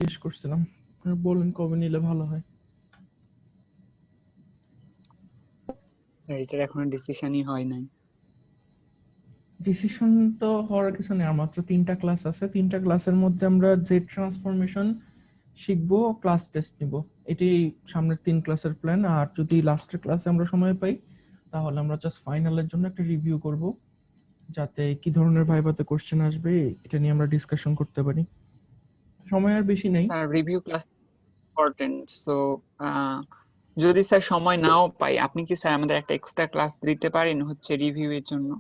জিজ্ঞেস করছিলাম, বলেন কবে নিলে ভালো হয়। এটার এখনো ডিসিশনই হয় নাই। ডিসিশন তো হওয়ার কিছু নেই, আর মাত্র 3টা ক্লাস আছে। 3টা ক্লাসের মধ্যে আমরা জেড ট্রান্সফরমেশন শিখবো, ক্লাস টেস্ট নিব। এটাই সামনের 3 ক্লাসের প্ল্যান। আর যদি লাস্টের ক্লাসে আমরা সময় পাই তাহলে আমরা জাস্ট ফাইনালের জন্য একটা রিভিউ করব, যাতে কি ধরনের ভাইভাতে কোশ্চেন আসবে এটা নিয়ে আমরা ডিসকাশন করতে পারি। সময় আর বেশি নেই। Sir review class important, so যদি স্যার সময় নাও পাই, আপনি কি স্যার আমাদের একটা এক্সট্রা ক্লাস দিতে পারেন হচ্ছে রিভিউ এর জন্য?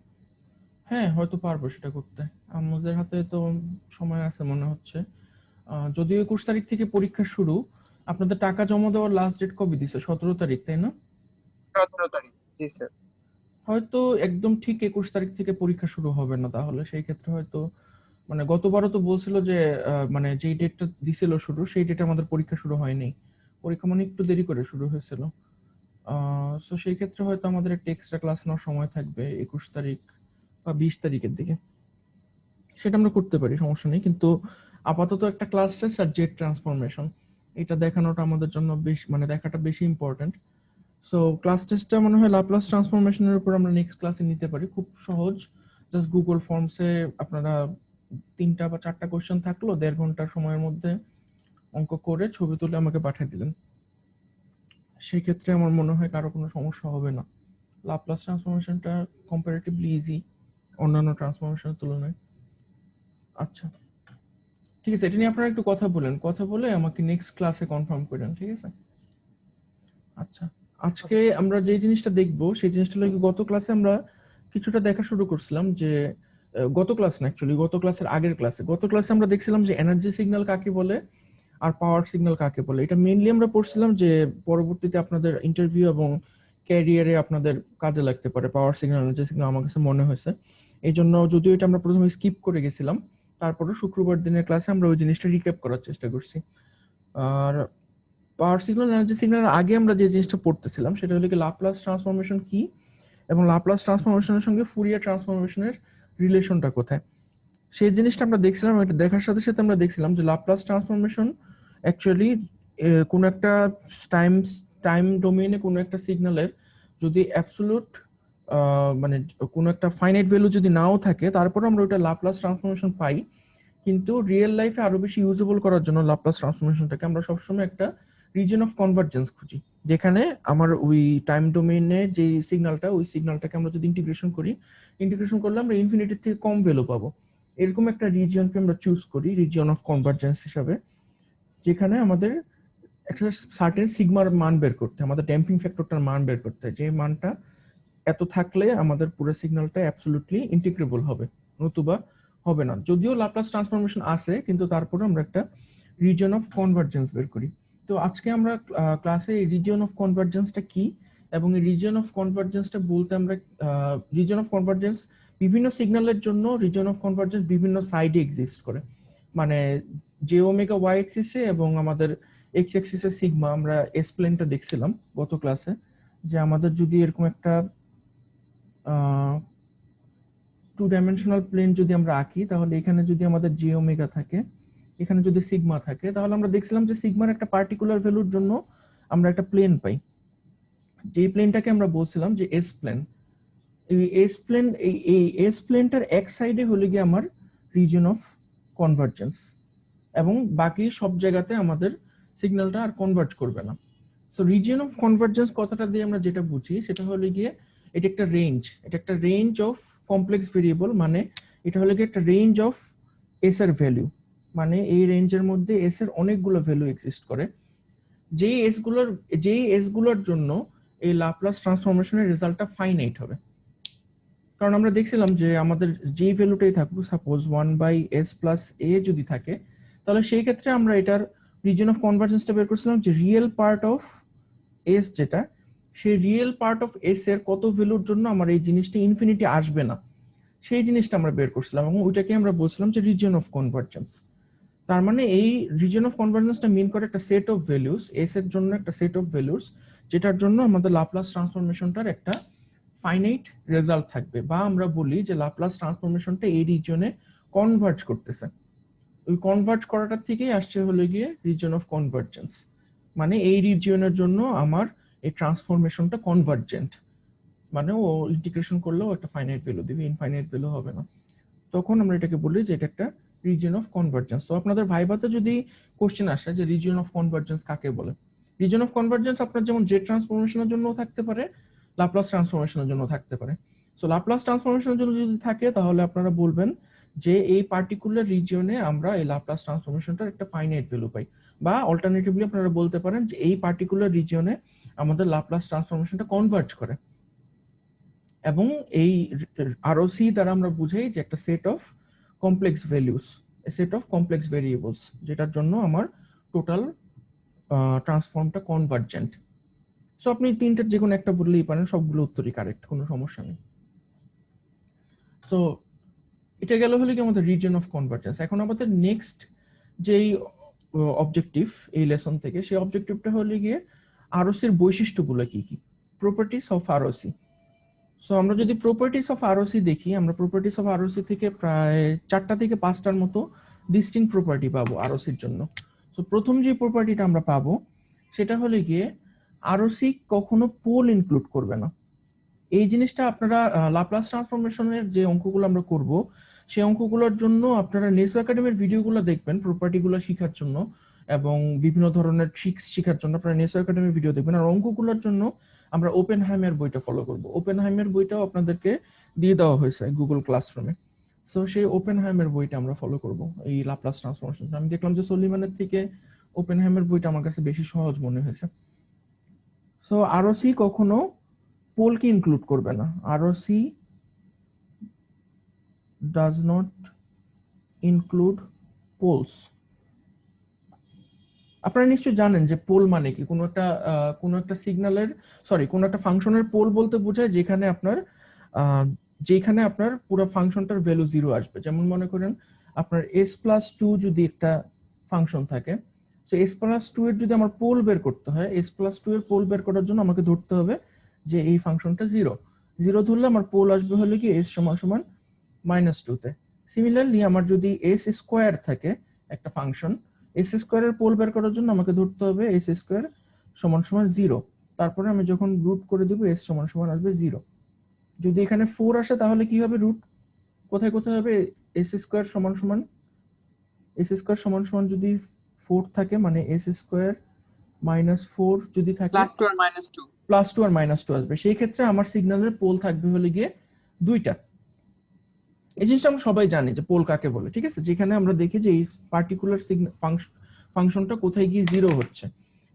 হ্যাঁ, হয়তো পারবো সেটা করতে। আমাদের হাতে তো সময় আছে মনে হচ্ছে। যদিও 21 তারিখ থেকে পরীক্ষা শুরু, আপনাদের টাকা জমা দেওয়ার লাস্ট ডেট কবে দিছে? 17 তারিখ, তাই না? 17 তারিখ, জি স্যার। হয়তো একদম ঠিক 21 তারিখ থেকে পরীক্ষা শুরু হবে না, তাহলে সেই ক্ষেত্রে হয়তো মানে গতবারও তো বলছিল যে মানে যেই ডেটটা দিছিল শুরু, সেই ডেটে আমাদের পরীক্ষা শুরু হয়নি। পরীক্ষা মানে একটু দেরি করে শুরু হয়েছিল। সো সেই ক্ষেত্রে হয়তো আমাদের একটা এক্সট্রা ক্লাস নেওয়ার সময় থাকবে 21 তারিখ বা 20 তারিখের দিকে। সেটা আমরা করতে পারি, সমস্যা নেই। কিন্তু আপাতত একটা ক্লাস টেস্ট আর জেট ট্রান্সফরমেশন, এটা দেখানোটা আমাদের জন্য বেশ মানে দেখাটা বেশি ইম্পর্টেন্ট। সো ক্লাস টেস্টটা মনে হয় ল্যাপ্লাস ট্রান্সফরমেশনের উপর আমরা নেক্সট ক্লাসে নিতে পারি, খুব সহজ। জাস্ট গুগল ফর্মসে আপনারা 3টা বা 4টা কোশ্চেন থাকলো, 1.5 ঘন্টার সময়ের মধ্যে অঙ্ক করে ছবি তুলে আমাকে পাঠিয়ে দিলেন। সেই ক্ষেত্রে আমার মনে হয় কারো কোনো সমস্যা হবে না। ল্যাপ্লাস ট্রান্সফরমেশনটা কম্পারেটিভলি ইজি অন্যান্য ট্রান্সফরমেশনের তুলনায়। আচ্ছা, ঠিক আছে, এটা নিয়ে আপনারা একটু কথা বলেন, কথা বলে আমাকে নেক্সট ক্লাসে কনফার্ম করেন, ঠিক আছে? আচ্ছা, আজকে ওকে স্যার। আমরা যে জিনিসটা দেখব সেই জিনিসটা হলো গত ক্লাসে আমরা কিছুটা দেখা শুরু করছিলাম যে গত ক্লাস না, অ্যাকচুয়ালি গত ক্লাসের আগের ক্লাসে, গত ক্লাসে আমরা দেখছিলাম যে এনার্জি সিগন্যাল কাকে বলে আর পাওয়ার সিগন্যাল কাকে বলে। এটা মেইনলি আমরা পড়ছিলাম যে পরবর্তীতে আপনাদের ইন্টারভিউ এবং ক্যারিয়ারে আপনাদের কাজে লাগতে পারে পাওয়ার সিগন্যাল, এনার্জি সিগন্যাল, আমার কাছে মনে হয়েছে। এই জন্য যদিও এটা আমরা প্রথমে স্কিপ করে গেছিলাম, তারপরে শুক্রবার দিনের ক্লাসে আমরা ওই জিনিসটা রিক্যাপ করার চেষ্টা করছি। আর পাওয়ার সিগন্যাল, এনার্জি সিগন্যালের আগে আমরা যে জিনিসটা পড়তেছিলাম সেটা হলো কি লাপ্লাস ট্রান্সফরমেশন কি, এবং লাপ্লাস ট্রান্সফরমেশনের সঙ্গে ফুরিয়ার ট্রান্সফরমেশনের রিলেশনটা কোথায়, সেই জিনিসটা আমরা দেখছিলাম। এটা দেখার সাথে সাথে আমরা দেখছিলাম যে লাপ্লাস ট্রান্সফরমেশন অ্যাকচুয়ালি কোনো একটা টাইম টাইম ডোমেইনে কোনো একটা সিগন্যালের যদি অ্যাবসোলুট মানে কোনো একটা ফাইনাইট ভ্যালু যদি নাও থাকে, তারপর আমরা ওটা লাপ্লাস ট্রান্সফরমেশন পাই। কিন্তু রিয়েল লাইফে আরো বেশি ইউজেবল করার জন্য লাপ্লাস ট্রান্সফরমেশনটাকে আমরা সবসময় একটা রিজন অফ কনভার্জেন্স খুঁজি, যেখানে আমার ওই টাইম ডোমেইনে যে সিগন্যালটা, ওই সিগন্যালটাকে আমরা যদি ইন্টিগ্রেশন করি, ইন্টিগ্রেশন করলে আমরা ইনফিনিটির থেকে কম ভ্যালু পাবো। এরকম একটা রিজিয়নকে আমরা চুজ করি রিজিয়ন অফ কনভার্জেন্স হিসাবে, যেখানে আমাদের একটা সার্টেন সিগমার মান বের করতে, আমাদের ড্যাম্পিং ফ্যাক্টরটার মান বের করতে, যে মানটা এত থাকলে আমাদের পুরো সিগন্যালটা অ্যাবসলিউটলি ইন্টিগ্রেবল হবে, নতুবা হবে না। যদিও লাপ্লাস ট্রান্সফরমেশন আছে, কিন্তু তারপরে আমরা একটা রিজন অফ কনভার্জেন্স বের করি। তো আজকে আমরা ক্লাসে এই রিজন অফ কনভার্জেন্সটা কি, এবং এই রিজন অফ কনভার্জেন্সটা বলতে আমরা রিজন অফ কনভার্জেন্স বিভিন্ন সিগন্যালের জন্য রিজন অফ কনভার্জেন্স বিভিন্ন সাইডে এক্সিস্ট করে। মানে জে ওমেগা ওয়াই এক্সিসে এবং আমাদের এক্স এক্সিসে সিগমা, আমরা এস প্লেনটা দেখছিলাম গত ক্লাসে, যে আমাদের যদি এরকম একটা 2 ডাইমেনশনাল প্লেন যদি আমরা আঁকি, তাহলে এখানে যদি আমাদের জে ওমেগা থাকে, এখানে যদি সিগমা থাকে, তাহলে আমরা দেখছিলাম যে সিগমার একটা পার্টিকুলার ভ্যালুর জন্য আমরা একটা প্লেন পাই, যে প্লেনটাকে আমরা বলছিলাম যে এস প্লেন। এই এস প্লেন, এই এস প্লেনটার এক সাইডে হলে গিয়ে আমার রিজন অফ কনভার্জেন্স, এবং বাকি সব জায়গাতে আমাদের সিগন্যালটা আর কনভার্জ করবে না। সো রিজিয়ন অফ কনভার্জেন্স কথাটা দিয়ে আমরা যেটা বুঝি সেটা হলো গিয়ে এটা একটা রেঞ্জ, এটা একটা রেঞ্জ অফ কমপ্লেক্স ভেরিয়েবল, মানে এটা হলো গিয়ে একটা রেঞ্জ অফ এস এর ভ্যালু, মানে এই রেঞ্জের মধ্যে এস এর অনেকগুলো ভ্যালু এক্সিস্ট করে, যেই এস গুলোর জন্য এই লাপ্লাস ট্রান্সফরমেশনের রেজাল্টটা ফাইনাইট হবে। কারণ আমরা দেখছিলাম যে আমাদের যেই ভ্যালুটাই থাকুক, সাপোজ 1/s+a যদি থাকে, তাহলে সেই ক্ষেত্রে আমরা এটার রিজন অফ কনভার্জেন্সটা বের করছিলাম যে রিয়েল পার্ট অফ এস যেটা, সেই রিয়েল পার্ট অফ এস এর কত ভ্যালুর জন্য আমার এই জিনিসটা ইনফিনিটি আসবে না, সেই জিনিসটা আমরা বের করছিলাম, এবং ওইটাকে আমরা বলছিলাম যে রিজন অফ কনভার্জেন্স। তার মানে এই রিজন অফ কনভার্জেন্সটা মিন করে একটা সেট অফ ভ্যালুস, এস এর জন্য একটা সেট অফ ভ্যালুস, যেটার জন্য আমাদের লাপ্লাস ট্রান্সফরমেশনটার একটা ফাইনাইট রেজাল্ট থাকবে, বা আমরা বলি যে লাপ্লাস ট্রান্সফরমেশনটা এই রিজনে কনভার্জ করতেছে। ওই কনভার্ট করাটার থেকেই আসছে হলো গিয়ে রিজন অফ কনভার্জেন্স, মানে এই রিজিয়নের জন্য আমার এই ট্রান্সফরমেশনটা কনভার্জেন্ট, মানে ও ইন্টিগ্রেশন করলেও একটা ফাইনাইট ভ্যালু দিবে, ইনফাইনাইট ভ্যালু হবে না। তখন আমরা এটাকে বলি যে এটা একটা রিজিয়ন অফ কনভার্জেন্স। তো আপনাদের ভাইভাতে যদি কোশ্চেন আসে যে রিজিয়ন অফ কনভার্জেন্স কাকে বলে, রিজিয়ন অফ কনভার্জেন্স আপনার যেমন জেড ট্রান্সফরমেশনের জন্য থাকতে পারে, লাপ্লাস ট্রান্সফরমেশনের জন্য থাকতে পারে। সো লাপ্লাস ট্রান্সফরমেশনের জন্য যদি থাকে তাহলে আপনারা বলবেন যে এই পার্টিকুলার রিজিয়নে আমরা এই লাপ্লাস ট্রান্সফরমেশনটার একটা ফাইনাইট ভ্যালু পাই, বা অল্টারনেটিভলি আপনারা বলতে পারেন যে এই পার্টিকুলার রিজিয়নে আমাদের লাপ্লাস ট্রান্সফরমেশনটা কনভার্জ করে। এবং এই আরওসি দ্বারা আমরা বুঝাই যে একটা set of complex values, set of complex variables, যেটার জন্য আমার টোটাল ট্রান্সফর্মটা কনভার্জেন্ট। সো আপনি তিনটার যে কোনো একটা বললেই পারেন, সবগুলো উত্তরই কারেক্ট, কোনো সমস্যা নেই। তো এটা গেল হলো কি আমাদের রিজন অফ কনভার্জেন্স। এখন আমাদের নেক্সট যেই অবজেক্টিভ এই লেসন থেকে, সেই অবজেক্টিভটা হলো গিয়ে আরওসির বৈশিষ্ট্যগুলো কি কি, প্রপার্টিস অফ আরওসি। সো আমরা যদি প্রপার্টিস অফ আরওসি দেখি, আমরা প্রপার্টিস অফ আরওসি থেকে প্রায় 4টা থেকে 5টার মতো ডিস্টিংক্ট প্রপার্টি পাবো আরওসির জন্য। সো প্রথম যে প্রপার্টিটা আমরা পাবো সেটা হলো গিয়ে আরওসি কখনো পোল ইনক্লুড করবে না। এই জিনিসটা আপনারা লাপ্লাস ট্রান্সফরমেশনের যে অঙ্কগুলো আমরা করব সেই অঙ্কগুলোর জন্য আপনারা নেসো একাডেমির ভিডিওগুলো দেখবেন প্রপার্টিগুলো শেখার জন্য, এবং বিভিন্ন ধরনের ট্রিক্স শেখার জন্য আপনারা নেসো একাডেমির ভিডিও দেখবেন। আর অঙ্কগুলোর জন্য আমরা ওপেনহাইমের বইটা ফলো করব। ওপেনহাইমের বইটাও আপনাদেরকে দিয়ে দেওয়া হয়েছে গুগল ক্লাসরুমে। সো সেই ওপেনহাইমের বইটা আমরা ফলো করব এই লাপ্লাস ট্রান্সফরমেশন। আমি দেখলাম যে সলিমানের থেকে ওপেনহাইমের বইটা আমার কাছে বেশি সহজ মনে হয়েছে। সো আরওসি কখনো পোলকে ইনক্লুড করবে না। ROC does not include poles. আপনারা নিশ্চয়ই জানেন যে পোল মানে কি, কোনো একটা সিগন্যালের, সরি, কোনো একটা ফাংশনের পোল বলতে বোঝায় যেখানে আপনার পুরো ফাংশনটার ভ্যালু 0 আসবে। যেমন মনে করেন আপনার s+2 যদি একটা ফাংশন থাকে, সো s+2 এর যদি আমার পোল বের করতে হয়, s+2 এর পোল বের করার জন্য আমাকে ধরতে হবে যে এই ফাংশনটা 0 ধরলে আমার পোল আসবে হলো কি s সমান -2 তে। সিমিলারলি আমার যদি s স্কয়ার থাকে একটা ফাংশন, s স্কয়ারের পোল বের করার জন্য আমাকে ধরতে হবে s স্কয়ার সমান 0। তারপরে আমি যখন রুট করে দিব s সমান আসবে 0। যদি এখানে 4 আসে তাহলে কি হবে, রুট কোথায় কোথায় হবে, s স্কয়ার সমান যদি 4 থাকে, মানে s স্কয়ার -4 যদি থাকে, +2 আর -2, +2 আর -2 আসবে। সেই ক্ষেত্রে আমার সিগন্যালের পোল থাকবে হলে গিয়ে 2টা। এই জিনিসটা আমরা সবাই জানি যে পোল কাকে বলে, ঠিক আছে। যেখানে আমরা দেখি যে এই পার্টিকুলার ফাংশনটা কোথায় গিয়ে 0 হচ্ছে,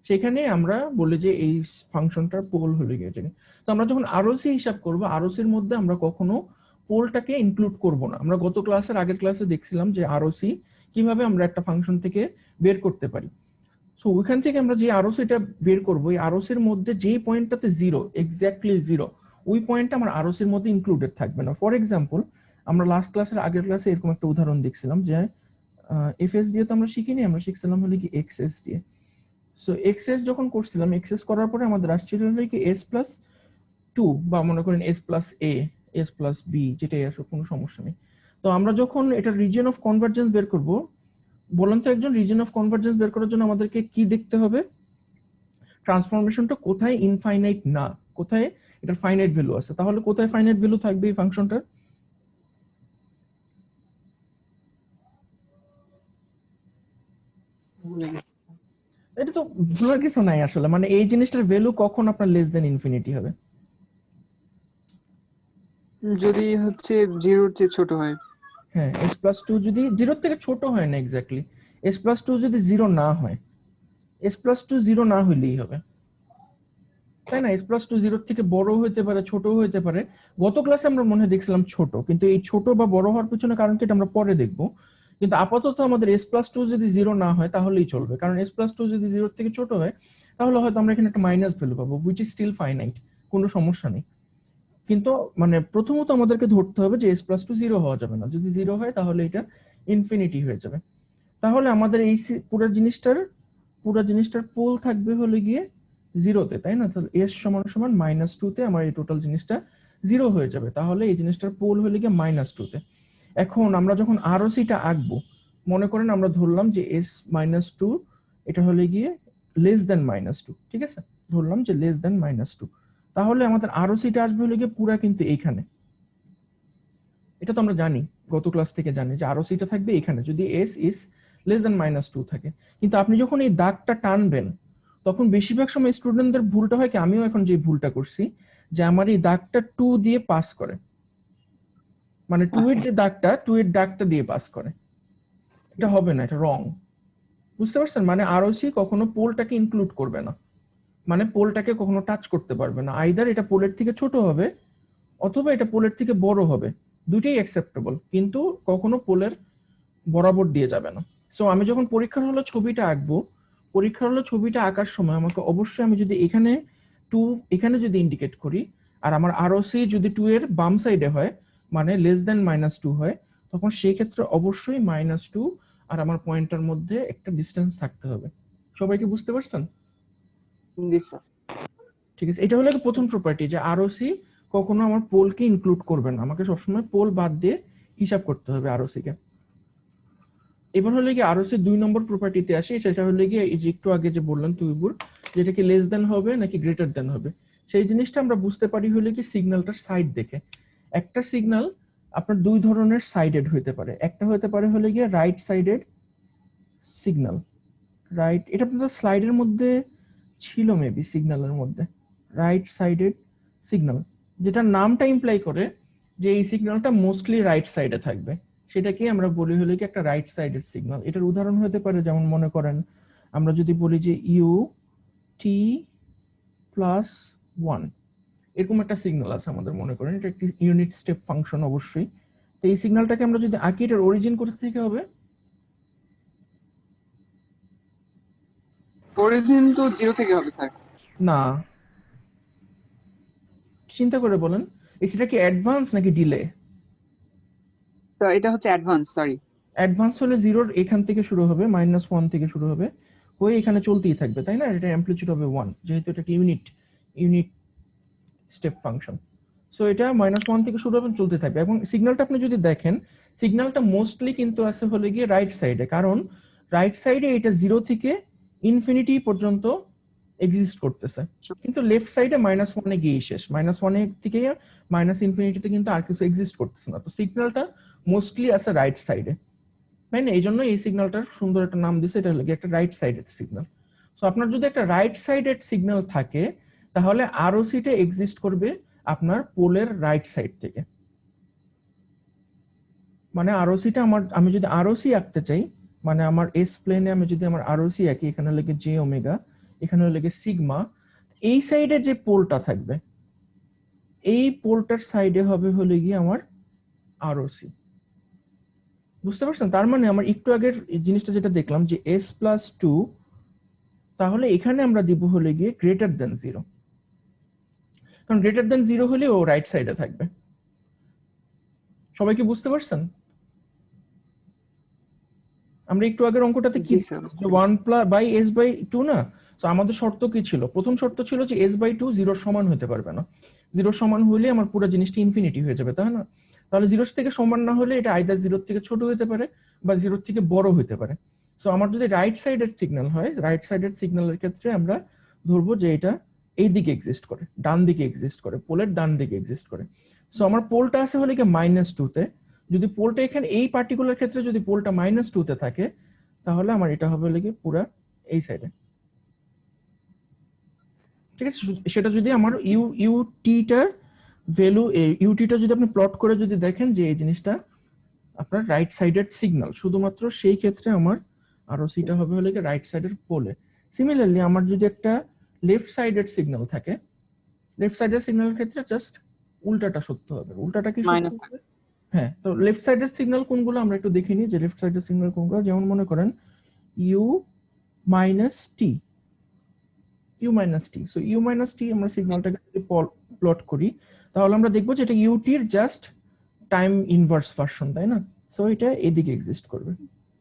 সেখানে আমরা বলি যে এই ফাংশনটার পোল হলে গিয়ে জানি। তো আমরা যখন আরওসি হিসাব করব, আরওসির মধ্যে আমরা কখনো পোলটাকে ইনক্লুড করব না। আমরা গত আগের ক্লাসে দেখছিলাম যে আরওসি কিভাবে আমরা একটা ফাংশন থেকে বের করতে পারি। সো ওইখান থেকে আমরা যে আরওসিটা বের করব, এই আরওসির মধ্যে যেই পয়েন্টটাতে 0, এক্স্যাক্টলি 0, ওই পয়েন্টটা আমার আরওসির মধ্যে ইনক্লুডেড থাকবে না। ফর এক্সাম্পল, আমরা আগের ক্লাসে এরকম একটা উদাহরণ দেখছিলাম যে এফএস দিয়ে তো আমরা শিখিনি, আমরা শিখছিলাম হলো কি এক্সএস দিয়ে। সো এক্সএস যখন করছিলাম, এক্সএস করার পরে আমাদের আসছিল হলো কি s+2, বা মনে করেন s+a, s+b, যেটাই আসুক কোনো সমস্যা নেই। তো আমরা যখন এটা রিজন অফ কনভার্জেন্স বের করব, বলুন তো একজন, রিজন অফ কনভার্জেন্স বের করার জন্য আমাদেরকে কি দেখতে হবে, ট্রান্সফরমেশনটা কোথায় ইনফাইনাইট না, কোথায় এটার ফাইনাইট ভ্যালু আছে। তাহলে কোথায় ফাইনাইট ভ্যালু থাকবে এই ফাংশনটার? ভুলে গেছি। এটা তো ভুলার কিছু নাই আসলে, মানে এই জিনিসটার ভ্যালু কখন আপনার লেস দেন ইনফিনিটি হবে? যদি হচ্ছে 0 এর চেয়ে ছোট হয়। হ্যাঁ, s+2 যদি 0 থেকে ছোট হয় না, এক্স্যাক্টলি s+2 যদি 0 না হয়, s+2 0 না হইলেই হবে, তাই না? s+2 0 থেকে বড় হইতে পারে, ছোট হইতে পারে। গত ক্লাসে আমরা মনে হয় দেখছিলাম ছোট, কিন্তু এই ছোট বা বড় হওয়ার পিছনে কারণ কি এটা আমরা পরে দেখবো। কিন্তু আপাতত আমাদের s+2 যদি 0 না হয় তাহলেই চলবে, কারণ s+2 যদি 0 থেকে ছোট হয় তাহলে হয়তো আমরা এখানে একটা মাইনাস ভ্যালু পাবো, হুইচ ইজ স্টিল ফাইনাইট, কোনো সমস্যা নেই। কিন্তু মানে প্রথমত আমাদেরকে ধরতে হবে যে s+2 0 হওয়া যাবে না। যদি 0 হয় তাহলে এটা ইনফিনিটি হয়ে যাবে। তাহলে আমাদের এই পুরো জিনিসটার পোল থাকবে হলে গিয়ে 0-তে, তাই না? তাহলে s সমান -2-তে আমার এই টোটাল জিনিসটা 0 হয়ে যাবে। তাহলে এই জিনিসটার পোল হলে গিয়ে -2-তে। এখন আমরা যখন আরওসিটা আঁকবো, মনে করেন আমরা ধরলাম যে s-2 এটা হলে গিয়ে <-2, ঠিক আছে, ধরলাম যে <-2, তাহলে আমাদের আরওসিটা আসবে হলে গিয়ে পুরা কিন্তু এইখানে। এটা তো আমরা জানি, গত ক্লাস থেকে জানি যে আরওসিটা থাকবে এখানে যদি s is <-2 থাকে। কিন্তু আপনি যখন এই দাগটা টানবেন তখন বেশিরভাগ সময় স্টুডেন্টদের ভুলটা হয় কি, আমিও এখন যে ভুলটা করছি, যে আমার এই দাগটা 2 দিয়ে পাস করে, মানে 2 এর যে দাগটা 2 এর দাগটা দিয়ে পাস করে। এটা হবে না, এটা রং। বুঝতে পারছেন? মানে আরওসি কখনো পোলটাকে ইনক্লুড করবে না, মানে পোলটাকে কখনো টাচ করতে পারবে না। আইদার এটা পোলের থেকে ছোট হবে অথবা এটা পোলের থেকে বড় হবে, দুটোই অ্যাকসেপ্টেবল, কিন্তু কখনো পোলের বরাবর দিয়ে যাবে না। সো আমি যখন পরীক্ষার হলে ছবিটা আঁকবো, পরীক্ষার হলে ছবিটা আঁকার সময় আমাকে অবশ্যই, আমি যদি এখানে 2 এখানে যদি ইন্ডিকেট করি আর আমার আরওসি যদি 2 এর বাম সাইডে হয়, মানে <-2 হয়, তখন সেই ক্ষেত্রে অবশ্যই -2 আর আমার পয়েন্টার মধ্যে একটা ডিসটেন্স থাকতে হবে। সবাই কি বুঝতে পারছেন? জি স্যার। ঠিক আছে, এটা হলো প্রথম প্রপার্টি, যে আরওসি কখনো আমার পোলকে ইনক্লুড করবে না, আমাকে সবসময় পোল বাদ দিয়ে হিসাব করতে হবে আরওসি কে। এবার হলে কি আরওসি 2 নম্বর প্রপার্টিতে আসে, সেটা হলে কি এই যে একটু আগে যে বললাম তুইবুর, যেটা কি লেস দেন হবে নাকি গ্রেটার দেন হবে, সেই জিনিসটা আমরা বুঝতে পারি হলে কি সিগন্যালটার সাইড দেখে। একটা সিগন্যাল আপনার দুই ধরনের সাইডেড হইতে পারে, একটা হতে পারে হলে গিয়ে রাইট সাইডেড সিগন্যাল, রাইট, এটা আপনাদের স্লাইডের মধ্যে ছিল মেবি, সিগন্যালের মধ্যে রাইট সাইডেড সিগন্যাল, যেটা নামটা ইমপ্লাই করে যে এই সিগন্যালটা মোস্টলি রাইট সাইডে থাকবে, সেটাকে আমরা বলি হলে কি একটা রাইট সাইডেড সিগন্যাল। এটার উদাহরণ হতে পারে যেমন মনে করেন আমরা যদি বলি যে ut+1, এরকম একটা সিগন্যাল আছে আমাদের, মনে করেন এটা একটি ইউনিট স্টেপ ফাংশন অবশ্যই। তো এই সিগন্যালটাকে আমরা যদি আঁকি, এটার অরিজিন কোথা থেকে হবে? অরিজিন তো 0 থেকে হবে স্যার। না, চিন্তা করে বলেন, সেটা কি অ্যাডভান্স নাকি ডিলে? তো এটা হচ্ছে অ্যাডভান্স, সরি। অ্যাডভান্স হলে 0 এখান থেকে শুরু হবে, -1 থেকে শুরু হবে, হয়ে এখানে চলতেই থাকবে, তাই না? এটা অ্যামপ্লিটিউড হবে 1, যেহেতু এটা একটা ইউনিট স্টেপ ফাংশন। সো এটা -1 থেকে শুরু হবে, চলতে থাকবে। এবং সিগন্যালটা আপনি যদি দেখেন, সিগন্যালটা মোস্টলি কিন্তু আছে হলে গিয়ে রাইট সাইডে, কারণ রাইট সাইডে এটা 0 থেকে ইনফিনিটি পর্যন্ত এক্সিস্ট করতেছে, কিন্তু লেফট সাইডে -1 গিয়ে শেষ, -1 থেকে ∞ কিন্তু আর কিছু এক্সিস্ট করতেছে না। তো সিগন্যালটা মোস্টলি আছে রাইট সাইডে, তাই না? এই জন্য এই সিগন্যালটার সুন্দর একটা নাম দিছে, এটা হলো একটা রাইট সাইডেড সিগন্যাল। সো আপনার যদি একটা রাইট সাইডেড সিগন্যাল থাকে, তাহলে আরওসিটা এক্সিস্ট করবে আপনার পোলের রাইট সাইড থেকে। মানে আরওসিটা আমি যদি আরওসি আঁকতে চাই, মানে আমার এস প্লেনে আমি যদি আমার আরওসি আঁকি, এখানে লেগে জে ওমেগা, এখানে লেগে সিগমা, এই সাইডে যে পোলটা থাকবে, এই পোলটার সাইডে হবে হলে গিয়ে আমার আরওসি। বুঝতে পারছেন? তার মানে আমার একটু আগের জিনিসটা যেটা দেখলাম যে s+2, তাহলে এখানে আমরা দিব হলে গিয়ে >0, কারণ >0 হলে ও রাইট সাইডে থাকবে। সবাই কি বুঝতে পারছেন? আমরা একটু আগের অঙ্কটাতে কি জি স্যার। যে 1/s/2 না? তো আমাদের শর্ত কি ছিল? প্রথম শর্ত ছিল যে s/2 0 সমান হতে পারবে না, 0 সমান হলে আমার পুরো জিনিসটা ইনফিনিটি হয়ে যাবে, তাই না? তাহলে 0 থেকে সমান না হলে এটা আইদার 0 থেকে ছোট হতে পারে বা 0 থেকে বড় হতে পারে। সো আমার যদি রাইট সাইডের সিগন্যাল হয়, রাইট সাইডের সিগন্যালের ক্ষেত্রে আমরা ধরবো যে এটা এই দিকে এক্সিস্ট করে, ডান দিকে এক্সিস্ট করে, পোলের ডান দিকে এক্সিস্ট করে। সো আমার পোলটা আছে হলে কি -2 তে, যদি পোলটা এখানে এই পার্টিকুলার ক্ষেত্রে যদি পোলটা -2 তে থাকে, তাহলে আমার এটা হবে লেগে পুরা এই সাইডে, ঠিক আছে? সেটা যদি আমার ইউটিটার ভ্যালু, ইউটিটা যদি আপনি প্লট করে যদি দেখেন যে এই জিনিসটা আপনার রাইট সাইডের সিগন্যাল, শুধুমাত্র সেই ক্ষেত্রে আমার আরওসিটা হবে হলে রাইট সাইডের পোলে। সিমিলারলি আমার যদি একটা লেফট সাইডের সিগন্যাল থাকে, লেফট সাইডের সিগন্যালের ক্ষেত্রে জাস্ট উল্টাটা সত্য হবে। উল্টাটা কি সত্য মাইনাস হবে? হ্যাঁ, তো লেফট সাইডের সিগন্যাল কোনগুলো আমরা একটু দেখে নিই, যে লেফট সাইডের সিগন্যাল কোনগুলো। যেমন মনে করেন u-t, সো u-t আমরা সিগন্যালটাকে যদি প্লট করি, তাহলে আমরা দেখবো যে এটা ut এর জাস্ট টাইম ইনভার্স ভার্সন, তাই না? সো এটা এদিকে এক্সিস্ট করবে,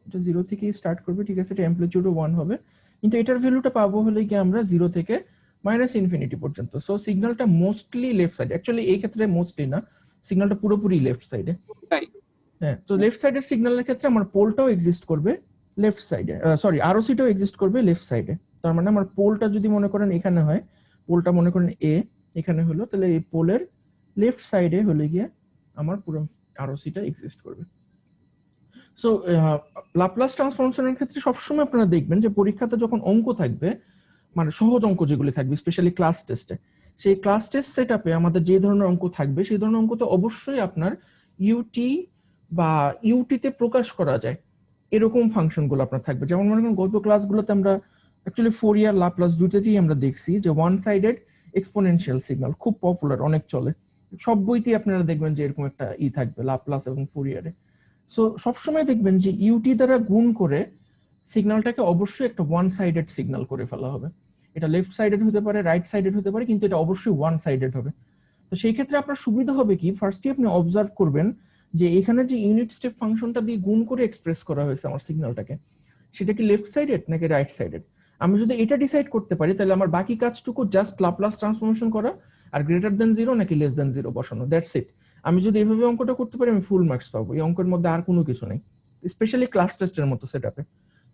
এটা 0 থেকে স্টার্ট করবে, ঠিক আছে? এটা অ্যামপ্লিটিউডও 1 হবে, কিন্তু এটার ভ্যালুটা পাবো হলে কি আমরা 0 থেকে -ইনফিনিটি পর্যন্ত। সো সিগন্যালটা মোস্টলি লেফট সাইডে, অ্যাকচুয়ালি এই ক্ষেত্রে মোস্টলি না, সিগন্যালটা পুরোপুরি লেফট সাইডে। তাই। হ্যাঁ, তো লেফট সাইডের সিগন্যালের ক্ষেত্রে আমার পোলটাও এক্সিস্ট করবে লেফট সাইডে, সরি আরওসিটাও এক্সিস্ট করবে লেফট সাইডে। তার মানে আমার পোলটা যদি মনে করেন এখানে হয়, পোলটা মনে করেন এ এখানে হলো, তাহলে এই পোলের লেফট সাইডে হলে গিয়ে আমার পুরো আরওসিটা এক্সিস্ট করবে। সো লাপ্লাস ট্রান্সফরমেশনের ক্ষেত্রে সবসময় আপনারা দেখবেন যে পরীক্ষাতে যখন অঙ্ক থাকবে, মানে সহজ অঙ্ক যেগুলি থাকবে স্পেশালি ক্লাস টেস্টে, সেই ক্লাস টেস্ট সেটআপে আমাদের যে ধরনের অঙ্ক থাকবে সেই ধরনের অঙ্ক তো অবশ্যই আপনার ইউটি বা ইউটিতে প্রকাশ করা যায় এরকম ফাংশনগুলো আপনার থাকবে। যেমন মনে করেন গত ক্লাসগুলোতে আমরা অ্যাকচুয়ালি ফোরিয়ার লাপ্লাস দুইটাতেই আমরা দেখছি যে ওয়ান সাইডেড এক্সপোনেনশিয়াল সিগন্যাল খুব পপুলার, অনেক চলে, সব বইতেই আপনারা দেখবেন যে এরকম একটা থাকবে লাপ্লাস এবং ফোরিয়ারে। সো সবসময় দেখবেন যে ইউটি দ্বারা গুণ করে সিগন্যালটাকে অবশ্যই একটা ওয়ান সাইডেড সিগন্যাল করে ফেলা হবে। এটা লেফট সাইডেড হতে পারে, রাইট সাইডেড হতে পারে, কিন্তু এটা অবশ্যই ওয়ান সাইডেড হবে। তো সেই ক্ষেত্রে আপনার সুবিধা হবে কি, ফার্স্টে আপনি অবজার্ভ করবেন যে এখানে যে ইউনিট স্টেপ ফাংশনটা দিয়ে গুণ করে এক্সপ্রেস করা হয়েছে আমার সিগন্যালটাকে, সেটা কি লেফট সাইডেড নাকি রাইট সাইডেড। আমি যদি এটা ডিসাইড করতে পারি তাহলে আমার বাকি কাজটুকু জাস্ট লাপ্লাস ট্রান্সফরমেশন করা আর গ্রেটার দেন জিরো নাকি লেস দেন জিরো বসানো, দ্যাটস ইট। আমি যদি এভাবে অঙ্কটা করতে পারি আমি ফুল মার্কস পাবো। এই অঙ্কের মধ্যে আর কোনো কিছু নেই, স্পেশালি ক্লাস টেস্টের মতো সেটআপে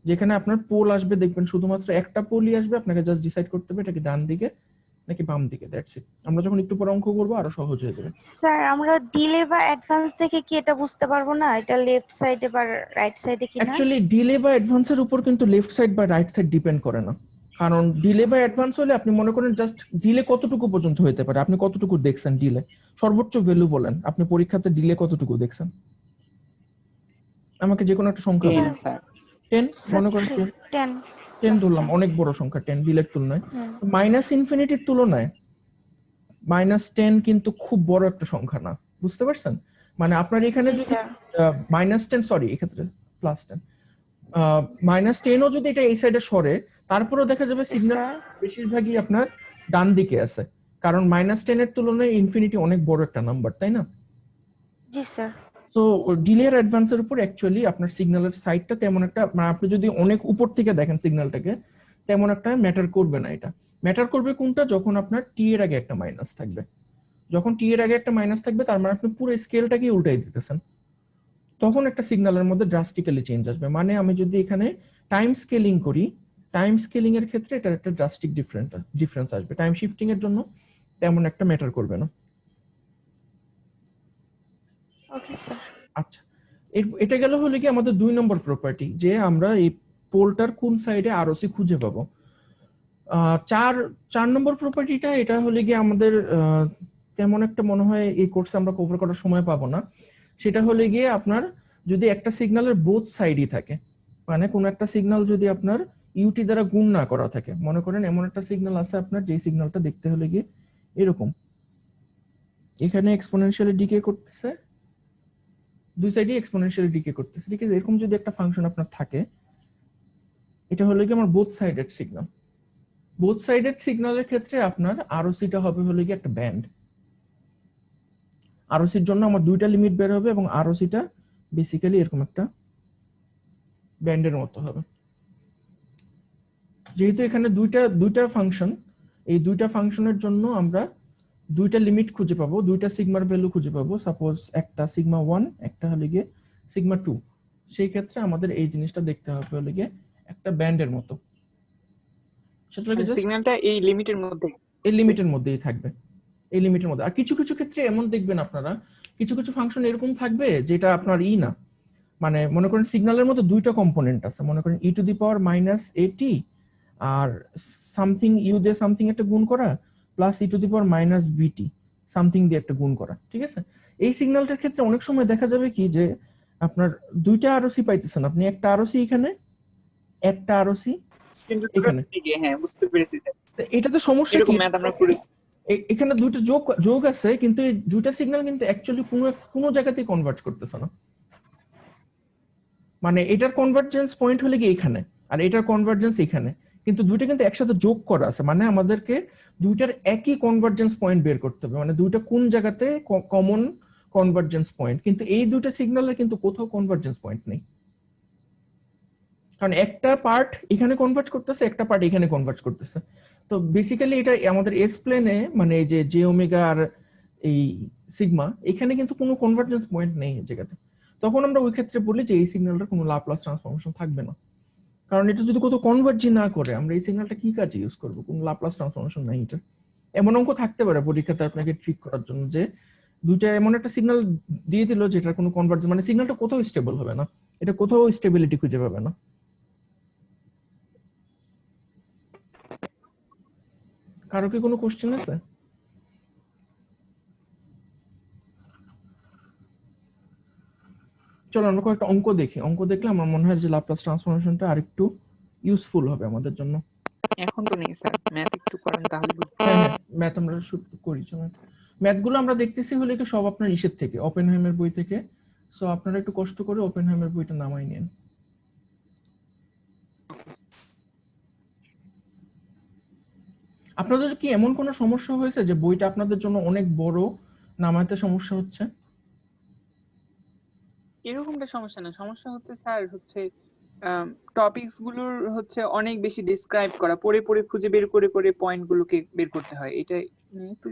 যেখানে আপনার পোল আসবে, দেখবেন শুধুমাত্র একটা পোলই আসবে, আপনাকে জাস্ট ডিসাইড করতে হবে এটা কি ডান দিকে নাকি বাম দিকে, দ্যাটস ইট। আমরা যখন একটু পর অঙ্ক করবো আরো সহজ হয়ে যাবে। স্যার আমরা ডিলে বা অ্যাডভান্স দেখে কি এটা বুঝতে পারবো না এটা লেফট সাইডে বা রাইট সাইডে কিনা? অ্যাকচুয়ালি ডিলে বা অ্যাডভান্সের উপর কিন্তু লেফট সাইড বা রাইট সাইড ডিপেন্ড করে না। কারণ ডিলে বা অ্যাডভান্স হলে আপনি মনে করেন জাস্ট ডিলে কতটুকু পর্যন্ত হতে পারে, আপনি কতটুকু দেখছেন ডিলে, সর্বোচ্চ ভ্যালু বলেন, আপনি পরীক্ষাতে ডিলে কতটুকু দেখছেন, আমাকে যে কোনো একটা সংখ্যা 10 বলেন। স্যার। 10 মনে করেন, 10 10 ধরলাম, অনেক বড় সংখ্যা 10 ডিলের তুলনায়। মাইনাস ইনফিনিটির তুলনায় -10 কিন্তু খুব বড় একটা সংখ্যা না, বুঝতে পারছেন? মানে আপনার এখানে যদি -10, সরি এক্ষেত্রে +10, -10ও যদি এটা এই সাইডে সরে, তারপরেও দেখা যাবে সিগন্যাল বেশিরভাগই আপনার ডান দিকে আছে, কারণ -10 এর তুলনায় ইনফিনিটি অনেক বড় একটা নাম্বার, তাই না? জি স্যার। সো ডিলে আর অ্যাডভান্সের উপর অ্যাকচুয়ালি আপনার সিগন্যালের সাইডটা তেমন একটা, মানে আপনি যদি অনেক উপর থেকে দেখেন সিগন্যালটাকে, তেমন একটা ম্যাটার করবে না। এটা ম্যাটার করবে কোনটা, যখন আপনার টি এর আগে একটা মাইনাস থাকবে। যখন টি এর আগে একটা মাইনাস থাকবে তার মানে আপনি পুরো স্কেলটাকে উল্টাই দিতেছেন, তখন একটা সিগন্যালের মধ্যে ড্রাস্টিক্যালি চেঞ্জ আসবে। মানে আমি যদি এখানে টাইম স্কেলিং করি, টাইম স্কেলিং এর ক্ষেত্রে এটার একটা ড্রাস্টিক ডিফারেন্স আসবে, টাইম শিফটিং এর জন্য তেমন একটা ম্যাটার করবে না। Okay sir. আচ্ছা, এটা গেল হলো কি আমাদের 2 নম্বর প্রপার্টি, যে আমরা এই পোলটার কোন সাইডে আরওসি খুঁজে পাবো। 4 নম্বর প্রপার্টিটা, এটা হলো কি আমাদের তেমন একটা মনে হয় এই কোর্সে আমরা কভার করার সময় পাবো না। সেটা হলো গিয়ে আপনার যদি একটা সিগন্যালের বোথ সাইডই থাকে, মানে কোন একটা সিগন্যাল যদি আপনার ইউটি দ্বারা গুণ না করা থাকে, মনে করেন এমন একটা সিগন্যাল আছে আপনার, যে সিগন্যালটা দেখতে হলে গিয়ে এরকম, এখানে এক্সপোনেনশিয়ালি ডিকে করতেছে, দুই সাইডে এক্সপোনেনশিয়ালি ডিকে করতেছে, ঠিক আছে? এরকম যদি একটা ফাংশন আপনার থাকে, এটা হলো কি আমার both sided signal. Both sided সিগন্যালের ক্ষেত্রে আপনার আরওসিটা হবে হলো কি একটা ব্যান্ড। আরওসির জন্য আমার দুইটা লিমিট বের হবে এবং আরওসিটা বেসিক্যালি এরকম একটা ব্যান্ডের মতো হবে। যেহেতু এখানে দুইটা ফাংশন, এই দুইটা ফাংশনের জন্য আমরা দুইটা লিমিট খুঁজে পাবো, দুইটা সিগমার ভ্যালু খুঁজে পাবো, সাপোজ একটা সিগমা 1 একটা হলে গিয়ে সিগমা 2। সেই ক্ষেত্রে আমাদের এই জিনিসটা দেখতে হবে হলে গিয়ে একটা ব্যান্ডের মতো, সেটা লাগে জাস্ট সিগন্যালটা এই লিমিটের মধ্যে, এই লিমিটের মধ্যেই থাকবে, এই লিমিটের মধ্যে। আর কিছু কিছু ক্ষেত্রে এমন দেখবেন আপনারা, কিছু কিছু ফাংশন এরকম থাকবে যেটা আপনার না, মানে মনে করেন সিগন্যালের মধ্যে দুইটা কম্পোনেন্ট আছে, মনে করেন e⁻−at আর সামথিং ইউ দিয়ে সামথিং একটা গুণ করা, প্লাস e⁻−bt সামথিং দিয়ে একটা গুণ করা, ঠিক আছে? এই সিগন্যালটার ক্ষেত্রে অনেক সময় দেখা যাবে কি যে আপনার দুইটা আরওসি পাইতেছেন, আপনি একটা আরওসি এখানে, একটা আরওসি কিন্তু এখানে। হ্যাঁ বুঝতে পেরেছি স্যার, এটাতে সমস্যা এরকম কি, ম্যাথ আমরা করেছি। এখানে দুইটা যোগ আছে, কিন্তু এই দুইটা সিগন্যাল কিন্তু অ্যাকচুয়ালি কোনো জায়গাতেই কনভার্জ করতেছে না। মানে এটার কনভার্জেন্স পয়েন্ট হলে কি এখানে, আর এটার কনভার্জেন্স এখানে, কিন্তু দুইটা কিন্তু একসাথে যোগ করা আছে। মানে আমাদেরকে দুইটার একই কনভার্জেন্স পয়েন্ট বের করতে হবে, মানে দুইটা কোন জায়গাতে কমন কনভার্জেন্স পয়েন্ট, কিন্তু এই দুইটা সিগন্যালের কিন্তু কোথাও কনভার্জেন্স পয়েন্ট নেই। কারণ একটা পার্ট এখানে কনভার্জ করতেছে, একটা পার্ট এখানে কনভার্জ করতেছে। তো বেসিক্যালি এটা আমাদের এস প্লেনে, মানে এই যে জে ওমেগা আর এই সিগমা, এখানে কিন্তু কোনো কনভার্জেন্স পয়েন্ট নেই এই জায়গাতে। তখন আমরা ওই ক্ষেত্রে বলি যে এই সিগন্যালটার কোনো ল্যাপ্লাস ট্রান্সফরমেশন থাকবে না, কারণ এটা যদি কোথাও কনভার্জি না করে আমরা এই সিগন্যালটা কি কাজে ইউজ করবো, কোনো ল্যাপ্লাস ট্রান্সফরমেশন নাই এটা। এমন অঙ্ক থাকতে পারে পরীক্ষাতে আপনাকে ট্রিক করার জন্য যে দুইটা এমন একটা সিগন্যাল দিয়ে দিল যেটার কোনো কনভার্জ, মানে সিগন্যালটা কোথাও স্টেবল হবে না, এটা কোথাও স্টেবিলিটি খুঁজে পাবে না। কারো কি কোনো কোশ্চেন আছে? চলো আমরা কয়েকটা অঙ্ক দেখি, অঙ্ক দেখলে আমার মনে হয় যে ল্যাপ্লাস ট্রান্সফরমেশনটা আরেকটু ইউজফুল হবে আমাদের জন্য। এখন তো নেই স্যার, ম্যাথ একটু করেন তাহলে বুঝবো। হ্যাঁ হ্যাঁ, ম্যাথ আমরা শুরু করি। ম্যাথগুলো আমরা দেখতেছি হলে কি সব আপনার ইসের থেকে, ওপেনহাইমের বই থেকে। সো আপনারা একটু কষ্ট করে ওপেনহাইমের বইটা নামাই নেন। আপনাদের কি এমন কোনো সমস্যা হয়েছে যে বইটা আপনাদের জন্য অনেক বড়, নামাইতে সমস্যা হচ্ছে? এরকমটা সমস্যা না, সমস্যা হচ্ছে স্যার হচ্ছে টপিকস গুলোর হচ্ছে অনেক বেশি ডিসক্রাইব করা, পড়ে পড়ে খুঁজে বের করে করে পয়েন্ট গুলোকে বের করতে হয়, এটা একটু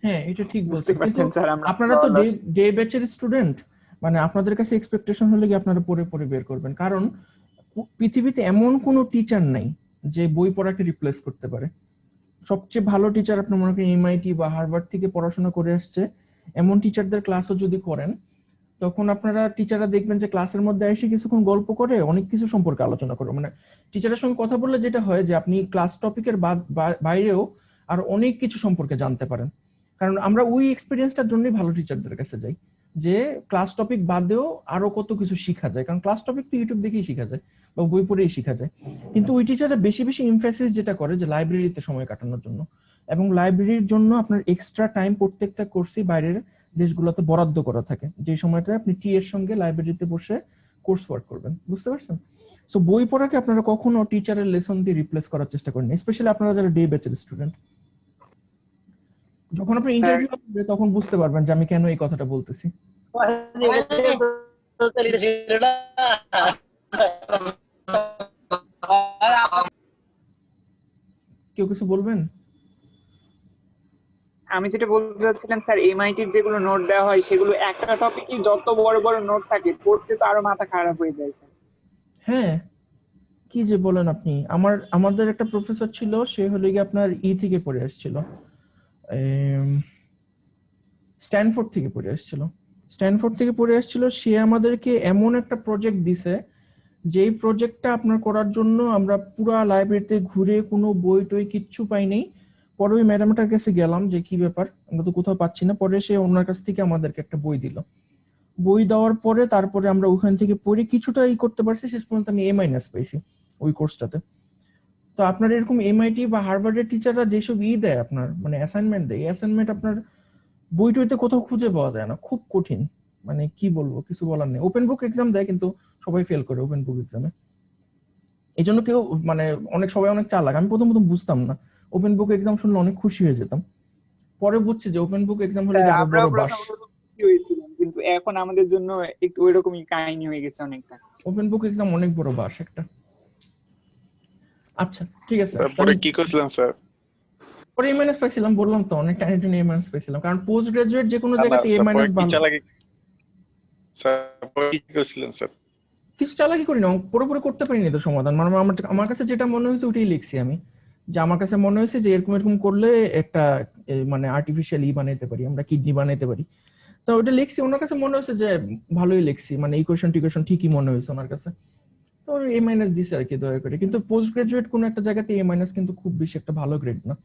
হ্যাঁ এটা ঠিক বুঝতে বলছেন, কিন্তু পারছেন স্যার। আমরা আপনারা তো ডে ব্যাচের স্টুডেন্ট, মানে আপনাদের কাছে এক্সপেকটেশন হলে কি আপনারা পড়ে পড়ে বের করবেন, কারণ পৃথিবীতে এমন কোনো টিচার নাই যে বই পড়াকে রিপ্লেস করতে পারে। সবচেয়ে ভালো টিচার আপনি মনে করেন এমআইটি বা হার্ভার্ড থেকে পড়াশোনা করে আসছে, এমন টিচারদের ক্লাসও যদি করেন তখন আপনারা টিচাররা দেখবেন যে ক্লাসের মধ্যে এসে কিছুক্ষণ গল্প করে অনেক কিছু সম্পর্কে আলোচনা করে, মানে টিচারের সঙ্গে কথা বললে যেটা হয় যে আপনি ক্লাস টপিকের বাইরেও আর অনেক কিছু সম্পর্কে জানতে পারেন। কারণ আমরা ওই এক্সপিরিয়েন্সটার জন্যই ভালো টিচারদের কাছে যাই, যে ক্লাস টপিক বাদেও আরো কত কিছু শেখা যায়, কারণ ক্লাস টপিক তো ইউটিউব দেখেই শেখা যায় বা বই পড়েই শেখা যায়। কিন্তু ওই টিচাররা বেশি বেশি ইমফেসিস যেটা করে যে লাইব্রেরিতে সময় কাটানোর জন্য, এবং লাইব্রেরির জন্য আপনার এক্সট্রা টাইম প্রত্যেকটা কোর্সই বাইরের দেশগুলোতে বরাদ্দ করা থাকে, যে সময়টা আপনি টি এর সঙ্গে লাইব্রেরিতে বসে কোর্স ওয়ার্ক করবেন, বুঝতে পারছেন? সো বই পড়াকে আপনারা কখনো টিচারের লেসন দিয়ে রিপ্লেস করার চেষ্টা করেন, স্পেশালি আপনারা যারা ডে ব্যাচের স্টুডেন্ট। যখন আপনি ইন্টারভিউ হবে তখন বুঝতে পারবেন যে আমি কেন এই কথাটা বলতেছি। কেউ কিছু বলবেন? আমি যেটা বলতে চাচ্ছিলাম স্যার, এমআইটির যেগুলো নোট দেওয়া হয় সেগুলো একটা টপিকই যত বড় বড় নোট থাকে, পড়তে তো আরো মাথা খারাপ হয়ে যায় স্যার। হ্যাঁ কি যে বলেন আপনি, আমাদের একটা প্রফেসর ছিল, সে হলো গিয়ে আপনার থেকে পড়ে আসছিল, স্ট্যানফোর্ড থেকে পড়ে আসছিল। সে আমাদেরকে এমন একটা প্রজেক্ট দিছে, যেই প্রজেক্টটা আপনার করার জন্য আমরা পুরো লাইব্রেরিতে ঘুরে কোনো বই টই কিচ্ছু পাইনি। পরে ওই ম্যাডামটার কাছে গেলাম যে কি ব্যাপার, আমরা তো কোথাও পাচ্ছি না। পরে সে ওনার কাছ থেকে আমাদেরকে একটা বই দিল, বই দেওয়ার পরে তারপরে আমরা ওখান থেকে পড়ে কিছুটা করতে পারছি, শেষ পর্যন্ত আমি A- পাইছি ওই কোর্সটাতে। তো আপনার এরকম এমআইটি বা হার্ভার্ডের টিচাররা যেসব দেয় আপনার, মানে অ্যাসাইনমেন্ট দেয়, অ্যাসাইনমেন্ট আপনার বই টইতে কোথাও খুঁজে পাওয়া যায় না, খুব কঠিন, মানে কি বলবো, কিছু বলার নেই। ওপেন বুক এক্সাম দেয় কিন্তু সবাই ফেল করে ওপেন বুক এক্সামে। এই জন্য কেউ মানে সবাই অনেক চালাক। আমি প্রথম বুঝতাম না, ওপেন বুক এক্সাম শুনলে অনেক খুশি হয়ে যেতাম, পরে বুঝছি যে ওপেন বুক এক্সাম হলে আরো বড় বাস। কিন্তু এখন আমাদের জন্য একটু ওইরকমই কাহিনী হয়ে গেছে অনেকটা। ওপেন বুক এক্সাম অনেক বড় বাস একটা। আচ্ছা ঠিক আছে, তারপরে কি করছিলেন স্যার? পরে A- পাইছিলাম, বললাম তো অনেক টাইম A- পাইছিলাম, কারণ পোস্ট গ্রাজুয়েট যে কোনো জায়গাতে A- ভালো। কি করছিলেন স্যার? কিছু চালাকি করি না, পুরোপুরি করতে পারিনি তো সমাধান, মানে আমার কাছে যেটা মনে হয়েছে ওটাই লিখছি আমি, যে আমার কাছে মনে হয়েছে যে এরকম এরকম করলে একটা মানে আর্টিফিশিয়াল বানাইতে পারি, আমরা কিডনি বানাইতে পারি। তো ওটা লিখছি, ওনার কাছে মনে হয়েছে যে ভালোই লিখছি, মানে ইকুয়েশন টিকুয়েশন ঠিকই মনে হয়েছে ওনার কাছে। তো A- দিছে আর কি দয়া করে। কিন্তু পোস্ট গ্রাজুয়েট কোন একটা জায়গাতে A- কিন্তু খুব বেশি একটা ভালো গ্রেড না,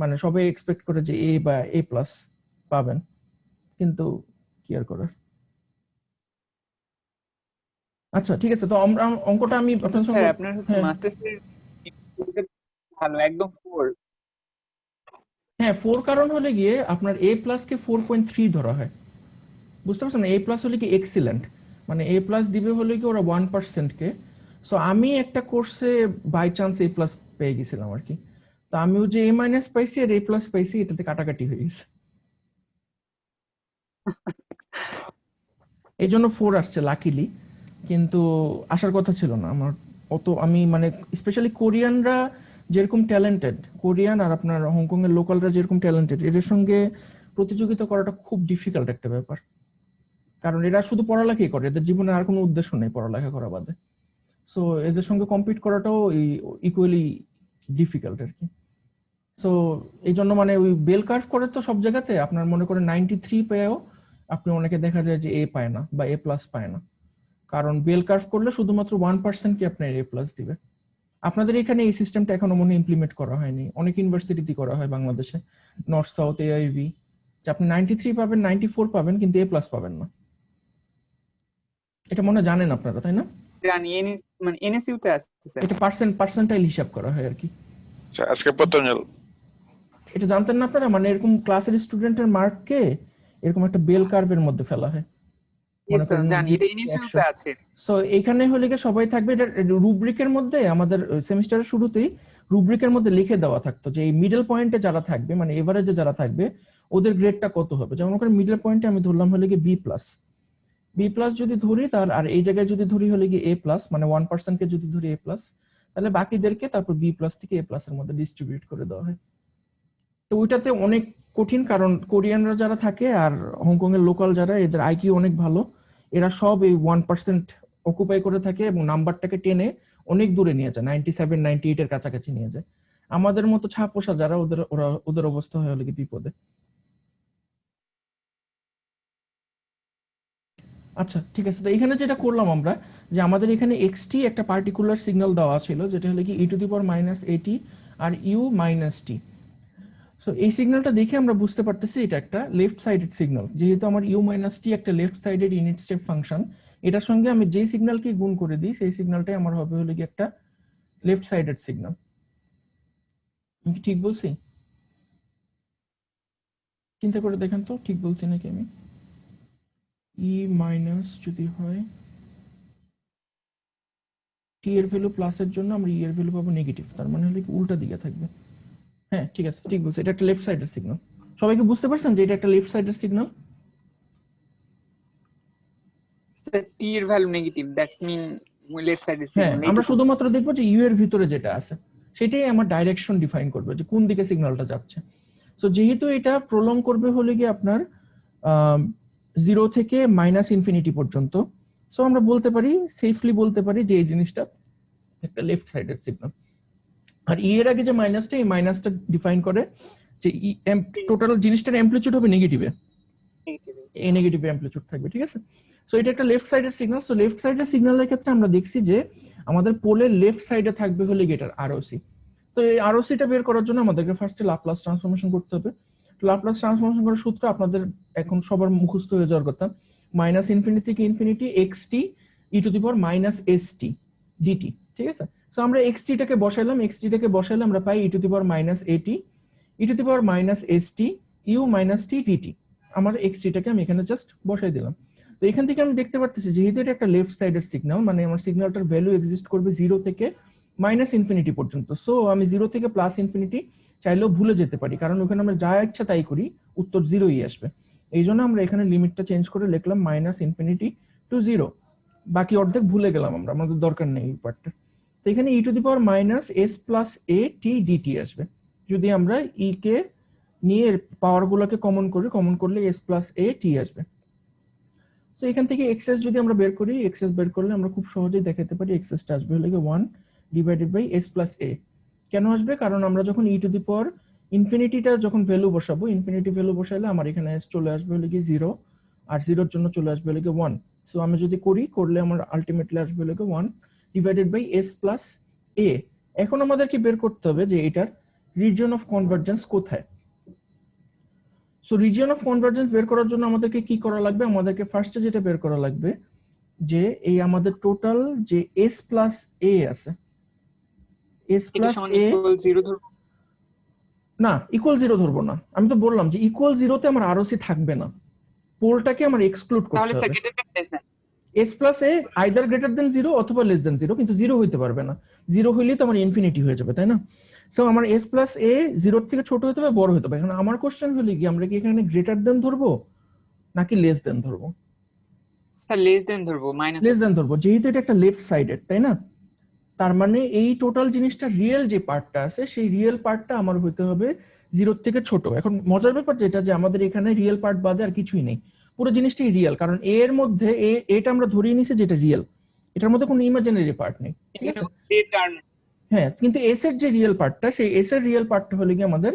মানে সবাই এক্সপেক্ট করে যে A বা A+ পাবেন, কিন্তু কি আর করার। আচ্ছা ঠিক আছে, তো আমরা অঙ্কটা আমি আপনার স্যার সঙ্গে, আপনার হচ্ছে হ্যাঁ মাস্টার্সের ভালো একদম 4। হ্যাঁ 4 কারণ হলে গিয়ে আপনার A+ কে 4.3 ধরা হয়, বুঝতে পারছেন? A+ হলে কি এক্সিলেন্ট, মানে A+ দিবে হলে কি ওরা 1% কে। সো আমি একটা কোর্সে বাই চান্স A+ পেয়ে গেছিলাম আর কি, তো আমিও যে A- পাইছি আর A+ পাইছি, এটাতে কাটাকাটি হয়ে গেছে, এই জন্য 4 আসছে লাকিলি। কিন্তু আসার কথা ছিল না আমার অত, আমি মানে স্পেশালি কোরিয়ানরা যেরকম ট্যালেন্টেড, কোরিয়ান আর আপনার হংকং এর লোকালরা যেরকম ট্যালেন্টেড, এদের সঙ্গে প্রতিযোগিতা করাটা খুব ডিফিকাল্ট একটা ব্যাপার। কারণ এরা শুধু পড়ালেখাই করে, এদের জীবনে আর কোনো উদ্দেশ্য নেই পড়ালেখা করা বাদে। সো এদের সঙ্গে কম্পিট করাটাও ইকুয়ালি ডিফিকাল্ট আর কি। সো এই জন্য মানে ওই বেল কার্ভ করে তো সব জায়গাতে, আপনার মনে করেন 93 পেয়েও আপনি অনেকে দেখা যায় যে এ পায় না বা এ প্লাস পায় না, কারণ বেল কার্ভ করলে শুধুমাত্র 1% কি আপনার এ প্লাস দিবে। আপনাদের এখানে এই সিস্টেমটা এখনো মনে ইমপ্লিমেন্ট করা হয়নি, অনেক ইউনিভার্সিটিতে করা হয় বাংলাদেশে, নর্থ সাউথ এআইভি, যে আপনি 93 পাবেন, 94 পাবেন, কিন্তু এ প্লাস পাবেন না। এটা মনে হয় জানেন আপনারা, তাই না? জানি মানে এনএসইউ তে আছে স্যার। এটা পার্সেন্টাইল হিসাব করা হয় আর কি। স্যার আজকে প্রথম জানলাম। এটা জানতেন না আপনারা? মানে এরকম ক্লাসের স্টুডেন্টের মার্ককে এরকম একটা বেল কার্ভের মধ্যে ফেলা হয়। Yes, sir, জানি এটা এনএসইউ তে আছে। সো এখানে হলে কি সবাই থাকবে, এটা রুব্রিকের মধ্যে আমাদের সেমিস্টারের শুরুতেই রুব্রিকের মধ্যে লিখে দেওয়া থাকতো যে এই মিডল পয়েন্টে যারা থাকবে, মানে এভারেজে যারা থাকবে ওদের গ্রেডটা কত হবে। যেমন করে মিডল পয়েন্টে আমি ধরলাম হলে কি বি প্লাস যদি ধরি, তার আর এই জায়গায় যদি ধরি হলে কি এ প্লাস, মানে 1% কে যদি ধরি এ প্লাস, তাহলে বাকিদেরকে তারপর বি প্লাস থেকে এ প্লাস এর মধ্যে ডিস্ট্রিবিউট করে দেওয়া হয়। তো ওইটাতে অনেক কঠিন, কারণ কোরিয়ানরা যারা থাকে আর হংকং এর লোকাল যারা, এদের আইকিউ অনেক ভালো, এরা সব এই 1% অকুপাই করে থাকে এবং নাম্বারটাকে টেনে অনেক দূরে নিয়ে যায়, 97 98 এর কাছাকাছি নিয়ে যায়। আমাদের মতো ছাপোষা যারা, ওদের অবস্থা হয় হলে কি বিপদে। আচ্ছা ঠিক আছে, তো এখানে যেটা করলাম আমরা, যে আমাদের এখানে এক্সটি একটা পার্টিকুলার সিগন্যাল দেওয়া ছিল, যেটা হলো কি e⁻−at আর u−t। সো এই সিগন্যালটা দেখে আমরা বুঝতে পারতেছি এটা একটা লেফট সাইডেড সিগন্যাল, যেহেতু আমার u−t একটা left sided unit step function, এটার সঙ্গে আমি যেই সিগন্যালকে গুণ করে দিই সেই সিগন্যালটাই আমার হবে হলো কি একটা লেফট সাইডেড সিগন্যাল। আমি কি ঠিক বলছি? চিন্তা করে দেখেন তো ঠিক বলছি নাকি আমি। ই মাইনাস যদি হয় টি এর ভ্যালু প্লাসের জন্য আমরা ই এর ভ্যালু পাবো নেগেটিভ, তার মানে হলো কি উল্টা দিকে থাকবে। হ্যাঁ ঠিক আছে, ঠিক বলছি, এটা একটা লেফট সাইডের সিগন্যাল। সবাইকে বুঝতে পারছেন যে এটা একটা লেফট সাইডের সিগন্যাল? স্যার টি এর value negative, that's mean left side is হ্যাঁ, সিগন্যাল। আমরা শুধুমাত্র দেখবো যে ইউ এর ভিতরে যেটা আছে সেটাই আমার ডাইরেকশন ডিফাইন করবে, যে কোন দিকে সিগন্যালটা যাচ্ছে। সো যেহেতু এটা প্রলং করবে হলে গিয়ে আপনার 0 থেকে -ইনফিনিটি পর্যন্ত, সো আমরা বলতে পারি, সেফলি বলতে পারি যে এই জিনিসটা একটা লেফট সাইডের সিগন্যাল। আর ই এর আগে যে মাইনাসটা, এই মাইনাসটা ডিফাইন করে যে টোটাল জিনিসটার অ্যামপ্লিটিউড হবে নেগেটিভে, এই নেগেটিভ অ্যামপ্লিটিউড থাকবে, ঠিক আছে? সো এটা একটা লেফট সাইডের সিগন্যাল। সো লেফট সাইডের সিগন্যালের ক্ষেত্রে আমরা দেখছি যে আমাদের পোলের লেফট সাইডে থাকবে হলে গেটার আরওসি। তো এই আরওসিটা বের করার জন্য আমাদেরকে ফার্স্টে ল্যাপ্লাস ট্রান্সফরমেশন করতে হবে। ল্যাপ্লাস ট্রান্সফরমেশন করার সূত্র আপনাদের এখন সবার মুখস্থ হয়ে যাওয়ার কথা, -ইনফিনিটি থেকে ইনফিনিটি xt e⁻−st dt, ঠিক আছে? সো আমরা xt-টাকে বসাইলাম, আমরা পাই e⁻−at e⁻−st u−t dt। আমার xt-টাকে আমি এখানে জাস্ট বসাই দিলাম। তো এখান থেকে আমি দেখতে পারতেছি যেহেতু এটা একটা লেফট সাইডের সিগন্যাল, মানে আমার সিগন্যালটার ভ্যালু এক্সিস্ট করবে 0 থেকে -ইনফিনিটি পর্যন্ত। সো আমি 0 থেকে +ইনফিনিটি চাইলেও ভুলে যেতে পারি, কারণ ওখানে আমরা যা ইচ্ছা তাই করি, উত্তর 0ই আসবে। এই জন্য আমরা এখানে লিমিটটা চেঞ্জ করে লিখলাম -ইনফিনিটি টু 0, বাকি অর্ধেক ভুলে গেলাম আমরা, আমাদের দরকার নেই এই পার্টটা। তো এখানে e⁻−s+at dt আসবে। যদি আমরা e কে নিয়ে পাওয়ার গুলোকে কমন করলে s+at আসবে। তো এখান থেকে এক্সএস যদি আমরা বের করি, এক্সএস বের করলে আমরা খুব সহজেই দেখাতে পারি এক্সএসটা আসবে হলো 1/s+a। কেন আসবে? কারণ আমরা যখন ইনফিনিটিটা যখন ভ্যালু বসাবো, ইনফিনিটি ভ্যালু বসাইলে আমার এখানে চলে আসবে হলো 0, আর 0-র জন্য চলে আসবে হলো 1। সো আমি যদি করলে আমার আলটিমেটলি আসবে হলো 1/s+a। এখন আমাদেরকে বের করতে হবে যে এটার রিজিয়ন অফ কনভার্জেন্স কোথায়। সো রিজিয়ন অফ কনভার্জেন্স বের করার জন্য আমাদেরকে কি করা লাগবে? আমাদেরকে ফার্স্টে যেটা বের করা লাগবে যে এই আমাদের টোটাল যে s+a আছে, s+a না ইকুয়াল 0 ধরবো না, আমি তো বললাম যে ইকুয়াল 0-তে আমার আরওসি থাকবে না, পোলটাকে আমার এক্সক্লুড করতে তাহলে হবে। Secondary s+a either greater than 0 অথবা লেস দেন 0, কিন্তু 0 হইতে পারবে না। 0 হইলে তো আমার ইনফিনিটি হয়ে যাবে, তাই না? সো আমার s+a 0-র থেকে ছোট হতে হবে, বড় হতে হবে। এখন আমার কোশ্চেন হলো কি, আমরা কি এখানে গ্রেটার দেন ধরবো নাকি লেস দেন ধরবো? স্যার লেস দেন ধরবো, লেস দেন ধরবো, যেহেতু এটা একটা লেফট সাইডেড, তাই না? তার মানে এই টোটাল জিনিসটা রিয়েল যে পার্টটা আছে, সেই রিয়েল পার্টটা আমার হইতে হবে 0-র থেকে ছোট। এখন মজার ব্যাপার যেটা, যে আমাদের এখানে রিয়েল পার্ট বাদে আর কিছুই নেই, পুরো জিনিসটাই রিয়েল, কারণ এ এর মধ্যে এটা আমরা ধরিয়ে নিছি যেটা রিয়েল, এটার মধ্যে কোনো ইমাজিনারি পার্ট নেই, ঠিক আছে? হ্যাঁ, কিন্তু এস এর যে রিয়েল পার্টটা, সেই এস এর রিয়েল পার্টটা হলো কি আমাদের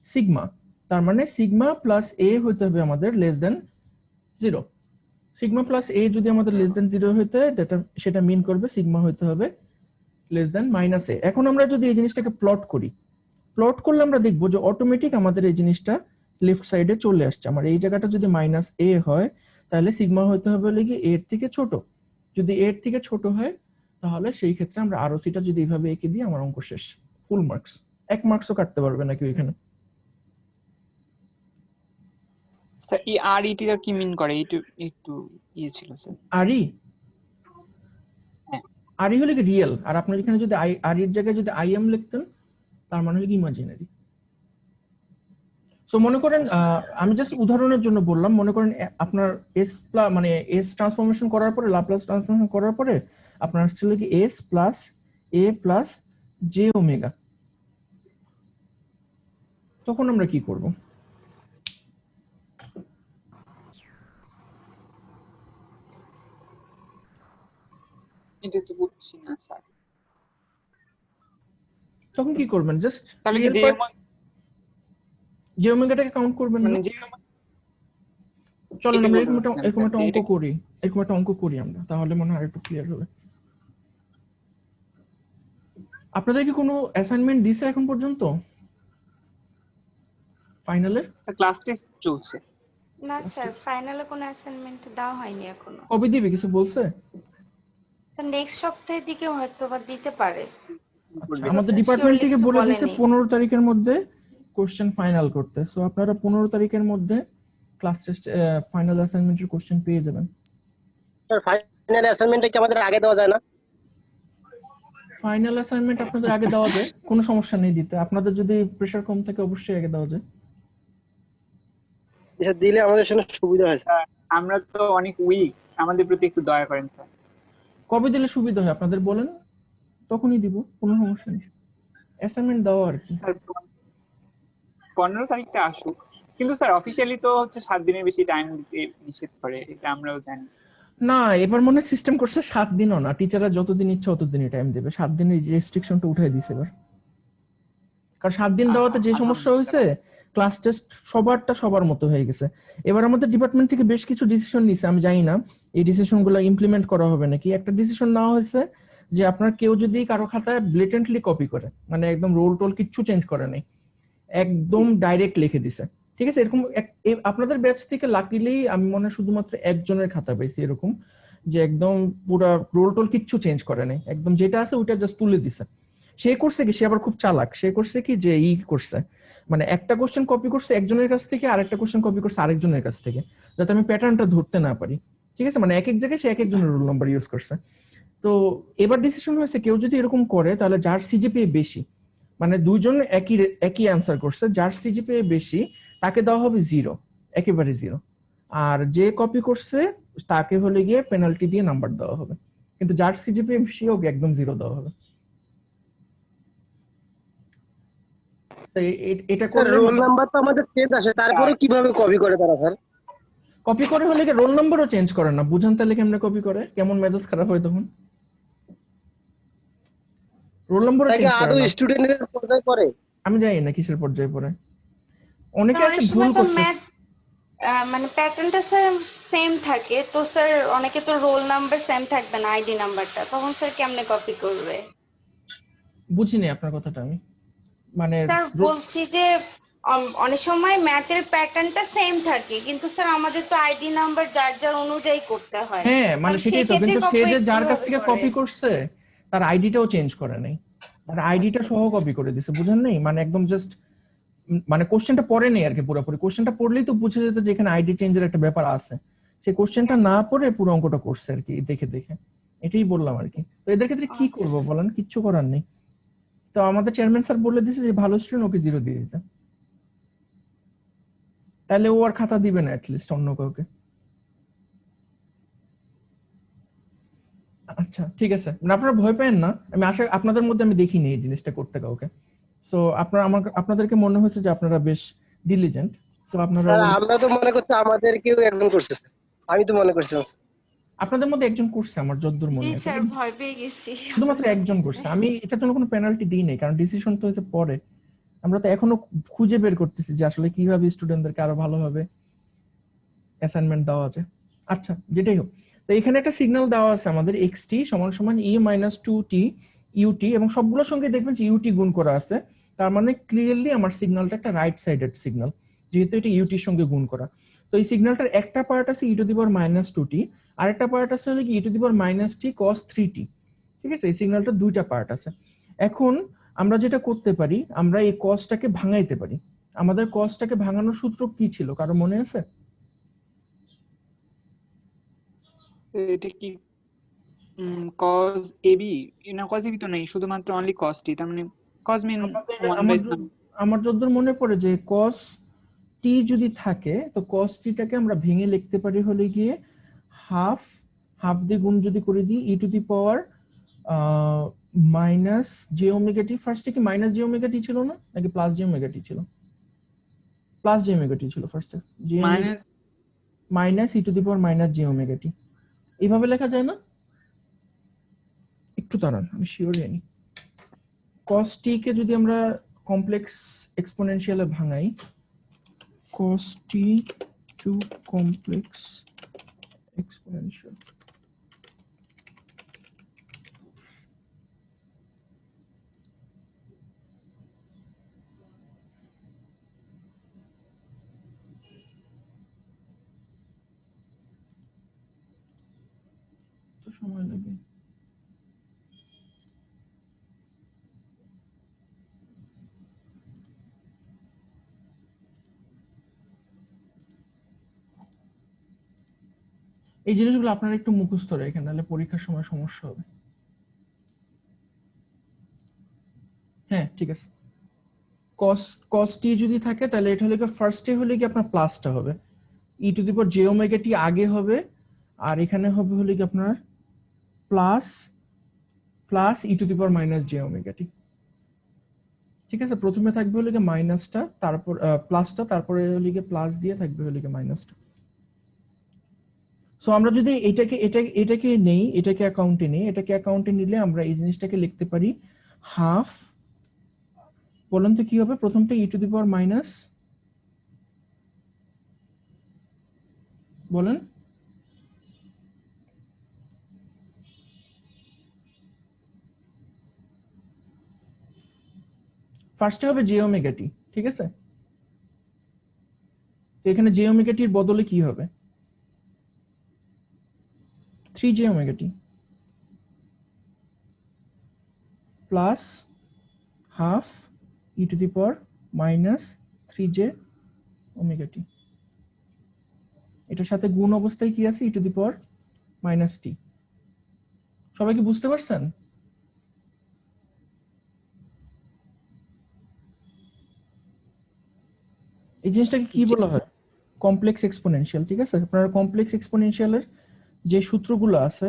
সিগমা। তার মানে সিগমা প্লাস এ হইতে হবে আমাদের লেস দেন 0। সিগমা প্লাস এ যদি আমাদের লেস দেন 0 হইতে হয়, সেটা মিন করবে সিগমা হইতে হবে লেস দেন মাইনাস এ। এখন আমরা যদি এই জিনিসটাকে প্লট করি, প্লট করলে আমরা দেখবো যে অটোমেটিক আমাদের এই জিনিসটা লেফট সাইডে চলে আসছে। আমার এই জায়গাটা যদি মাইনাস এ হয়, তাহলে সিগমা হইতে হবে কি এর থেকে ছোট। যদি এর থেকে ছোট হয়, তাহলে সেই ক্ষেত্রে আমরা আরওসিটা যদি এইভাবে এঁকে দিই, আমার অঙ্ক শেষ, ফুল মার্কস। 1 মার্কসও কাটতে পারবে না কেউ এখানে। স্যার এই আরইটিটা কি মিন করে? একটু ইয়ে ছিল স্যার। আরই হ্যাঁ। আরই হলে কি রিয়েল, আর আপনার এখানে যদি আরইর জায়গায় যদি আইএম লিখতেন, তার মানে হলো কি ইমাজিনারি। সো মনে করেন আমি জাস্ট উদাহরণের জন্য বললাম, মনে করেন আপনার এস প্লাস মানে এস ট্রান্সফরমেশন করার পরে, ল্যাপ্লাস ট্রান্সফরমেশন করার পরে আপনার ছিল কি এস প্লাস এ প্লাস জে ওমেগা। তখন আমরা কি করব? এটা তো বুঝছি না স্যার। তখন কি করবেন? জাস্ট তাহলে কি জে ওমেগাটাকে কাউন্ট করবেন না। মানে চলেন এটা আমরা বলতে এরকম একটা চাচ্ছিলাম অঙ্ক স্যার, করি, এরকম একটা অঙ্ক করি আমরা, তাহলে মনে হয় একটু ক্লিয়ার হবে। আপনাদের কি কোনো অ্যাসাইনমেন্ট দিছে এখন পর্যন্ত ফাইনালের? ক্লাস টেস্ট চলছে। না স্যার, ফাইনালে কোনো অ্যাসাইনমেন্ট দেওয়া হয়নি এখনো। কবে দিবে কিছু বলছে? স্যার নেক্সট সপ্তাহের দিকে হয়তো বা দিতে পারে। আচ্ছা, আমাদের ডিপার্টমেন্ট থেকে কিছু বলে দিয়েছে বলেনি। 15 তারিখের মধ্যে কোশ্চেন ফাইনাল করতে। সো আপনারা 15 তারিখের মধ্যে ক্লাস টেস্ট ফাইনাল অ্যাসাইনমেন্টের কোশ্চেন পেয়ে যাবেন। স্যার ফাইনাল অ্যাসাইনমেন্টটা কি আমাদের আগে দেওয়া যায় না? ফাইনাল অ্যাসাইনমেন্ট আপনাদের আগে দেওয়া যায়, কোনো সমস্যা নেই দিতে। আপনাদের যদি প্রেসার কম থাকে অবশ্যই আগে দেওয়া যায়। স্যার দিলে আমাদের জন্য সুবিধা হয় স্যার। আমরা তো অনেক উইক, আমাদের প্রতি একটু দয়া করেন স্যার। কবে দিলে সুবিধা হয় আপনাদের বলেন, তখনই দিব, কোনো সমস্যা নেই। অ্যাসাইনমেন্ট দেওয়া আর কি। স্যার 15 তারিখটা আসুক, কিন্তু স্যার অফিসিয়ালি তো হচ্ছে 7 দিনের বেশি টাইম দিতে নিষেধ করে, এটা আমরাও জানি। না, এবার মনে সিস্টেম করছে 7 দিনও না, টিচাররা যতদিন ইচ্ছা ততদিনই টাইম দেবে। 7 দিনের রেস্ট্রিকশনটা উঠাই দিয়েছে এবার। কারণ 7 দিন দেওয়াতে যে সমস্যা হয়েছে, ক্লাস টেস্ট সবার মতো হয়ে গেছে। এবার আমাদের ডিপার্টমেন্ট থেকে বেশ কিছু ডিসিশন নিছে, আমি জানি না এই ডিসিশনগুলো ইমপ্লিমেন্ট করা হবে নাকি। একটা ডিসিশন নেওয়া হয়েছে যে আপনার কেউ যদি কারো খাতায় ব্লেটেন্টলি কপি করে, মানে একদম রোল টোল কিচ্ছু চেঞ্জ করে নাই, একদম ডাইরেক্ট লিখে দিছে, ঠিক আছে, এরকম আপনাদের ব্যাচ থেকে লাকিলি আমি মনে হয় শুধুমাত্র একজনের খাতা পাইছি এরকম, যে একদম পুরো রোল টোল কিচ্ছু চেঞ্জ করে নাই, একদম যেটা আছে ওইটা জাস্ট তুলে দিছে। সে করছে কি, সে আবার খুব চালাক, সে করছে কি যে করছে, মানে একটা কোশ্চেন কপি করছে একজনের কাছ থেকে, আর একটা কোশ্চেন কপি করছে আরেকজনের কাছ থেকে, যাতে আমি প্যাটার্নটা ধরতে না পারি, ঠিক আছে, মানে এক এক জায়গায় সে এক একজনের রোল নাম্বার ইউজ করছে। তো এবার ডিসিশন হয়েছে কেউ যদি এরকম করে, তাহলে যার সিজিপিএ বেশি, মানে দুইজন একই অ্যান্সার করছে, যার সিজিপিএ বেশি তাকে দেওয়া হবে 0, একেবারে 0। আর যে কপি করছে তাকে হলে গিয়ে পেনাল্টি দিয়ে নাম্বার দেওয়া হবে, কিন্তু যার সিজিপিএ বেশি হোক একদম 0 দেওয়া হবে। এটা স্যার করলে রোল নাম্বার তো আমাদের চেঞ্জ আসে, তারপরে কিভাবে কপি করে তারা স্যার? কপি করে হলে রোল নাম্বারও চেঞ্জ করে না, বুঝান তাহলে কেমনে কপি করে, কেমন মেজাজ খারাপ হয় তখন। রোল নাম্বারও চেঞ্জ করে আদৌ না, স্টুডেন্টের পর্যায়ে পড়ে? আমি জানি না কিসের পর্যায়ে পড়ে, অনেকে তো আছে অনেক ভুল সময় তো করছে। ম্যাথ মানে প্যাটার্নটা স্যার সেম থাকে, তো স্যার অনেকে তো রোল নাম্বার সেম থাকবে না, আইডি নাম্বারটা, তখন স্যার কেমনে কপি করবে? বুঝিনি আপনার কথাটা আমি, মানে স্যার বলছি যে অনেক সময় ম্যাথের প্যাটার্নটা সেম থাকে, কিন্তু স্যার আমাদের তো আইডি নাম্বার যার যার অনুযায়ী করতে হয়। হ্যাঁ মানে তাহলে সেটাই তো, সেক্ষেত্রে কিন্তু সে যে যার কাছ কিভাবে থেকে করে? কপি করছে তার আইডিটাও চেঞ্জ করে নাই, তার আইডিটা সহ কপি করে দিছে, বুঝেন নাই, মানে একদম জাস্ট মানে কোশ্চেনটা পড়ে নেই আর কি, পুরোপুরি কোশ্চেনটা পড়লেই তো বুঝে যেত যে এখানে আইডি চেঞ্জের একটা ব্যাপার আছে, সে কোশ্চেনটা না পড়ে পুরো অঙ্কটা করছে আর কি, দেখে দেখে, এটাই বললাম আর কি। তো এদের ক্ষেত্রে কি করবো বলেন, কিচ্ছু করার নেই। তো আমাদের চেয়ারম্যান স্যার বলে দিয়েছে যে ভালো স্টুডেন্ট ওকে 0 দিয়ে দিতে, তাহলে ও আর খাতা দিবে না অ্যাটলিস্ট অন্য কাউকে। আচ্ছা ঠিক আছে, মানে আপনারা ভয় পেন না, আমি আশা আপনাদের মধ্যে আমি দেখিনি এই জিনিসটা করতে কাউকে। সো আপনাদেরকে মনে হচ্ছে যে আপনারা বেশ ডিলিজেন্ট, সো আপনারা স্যার আমরা তো মনে করছি আমাদের কেউ একজন করছে স্যার। আমি তো মনে করছিলাম। আপনাদের মধ্যে একজন করছে আমার যতদূর জি মনে আছে, স্যার, ভয় পেয়ে গেছি শুধুমাত্র একজন করছে। আমি এটার জন্য কোনো পেনাল্টি দিই নাই, কারণ ডিসিশন তো হয়েছে পরে। আমরা তো এখনো খুঁজে বের করতেছি যে আসলে কিভাবে স্টুডেন্টদেরকে আরো ভালোভাবে অ্যাসাইনমেন্ট দেওয়া আছে। আচ্ছা, যেটাই হোক, তো এখানে একটা সিগন্যাল দেওয়া আছে আমাদের xt সমান সমান e মাইনাস 2t ut, এবং সবগুলোর সঙ্গে দেখবেন যে ut গুণ করা আছে। তার মানে ক্লিয়ারলি আমার সিগন্যালটা একটা রাইট সাইডেড সিগন্যাল, যেহেতু এটা ut এর সঙ্গে গুণ করা। তো এই সিগন্যালটার একটা পার্ট আছে e to the power minus 2t, আর একটা পার্ট আছে হলো কি e to the power minus t cos 3t। ঠিক আছে, এই সিগন্যালটা দুইটা পার্ট আছে। এখন আমরা যেটা করতে পারি, আমরা এই কসটাকে ভাঙাইতে পারি। আমাদের কসটাকে ভাঙানোর সূত্র কি ছিল, কারো মনে আছে? এটা কি cos ab না, cos ab তো নেই, শুধুমাত্র অনলি cos t, তার মানে cos mean 1 by sum। আমার যতদূর মনে পড়ে যে cos t যদি থাকে, তো cos t টাকে আমরা ভেঙে লিখতে পারি হলে গিয়ে হাফ দিয়ে গুণ যদি করে দিই e to the power minus j omega t. ফার্স্টে কি মাইনাস জে ওমেগা টি ছিল না, নাকি প্লাস জে ওমেগা টি ছিল? প্লাস জে ওমেগা টি ছিল ফার্স্টে, j minus minus e to the power minus j omega t. এইভাবে লেখা যায় না? একটু দাঁড়ান, আমি শিওর জানি। cos t কে যদি আমরা কমপ্লেক্স এক্সপোনেনশিয়ালে ভাঙাই, cos t to complex exponential, তো সময় লাগে। এই জিনিসগুলো আপনারা একটু মুখস্থ রাখেন, নাহলে পরীক্ষার সময় সমস্যা হবে। হ্যাঁ, ঠিক আছে। cos t যদি থাকে, তাহলে এটা হলে ফার্স্টে হলে কি আপনার প্লাসটা হবে, e to the power j omega t আগে হবে, আর এখানে হবে হলে কি আপনার plus e to the power minus j omega t. ঠিক আছে, প্রথমে থাকবে হলে কি মাইনাসটা, তারপর প্লাসটা, তারপরে হলে কি প্লাস দিয়ে থাকবে হলে কি মাইনাসটা। সো আমরা যদি এটাকে নেই, এটাকে অ্যাকাউন্টে নিলে আমরা এই জিনিসটাকে লিখতে পারি হাফ, বলেন তো কি হবে প্রথমটা, ই টু দি পাওয়ার মাইনাস, বলেন ফার্স্টে হবে জে ওমেগা টি। ঠিক আছে, তো এখানে জে ওমেগা টির বদলে কি হবে, 3 j omega t plus half e to the power minus 3 j omega t. এটার সাথে গুণ অবস্থায় কি আছে, ই টু দি পাওয়ার মাইনাস টি। সবাই কি বুঝতে পারছেন? এই জিনিসটাকে কি বলা হয়, কমপ্লেক্স এক্সপোনেনশিয়াল। ঠিক আছে, আপনারা কমপ্লেক্স এক্সপোনেনশিয়ালের যে সূত্রগুলো আছে,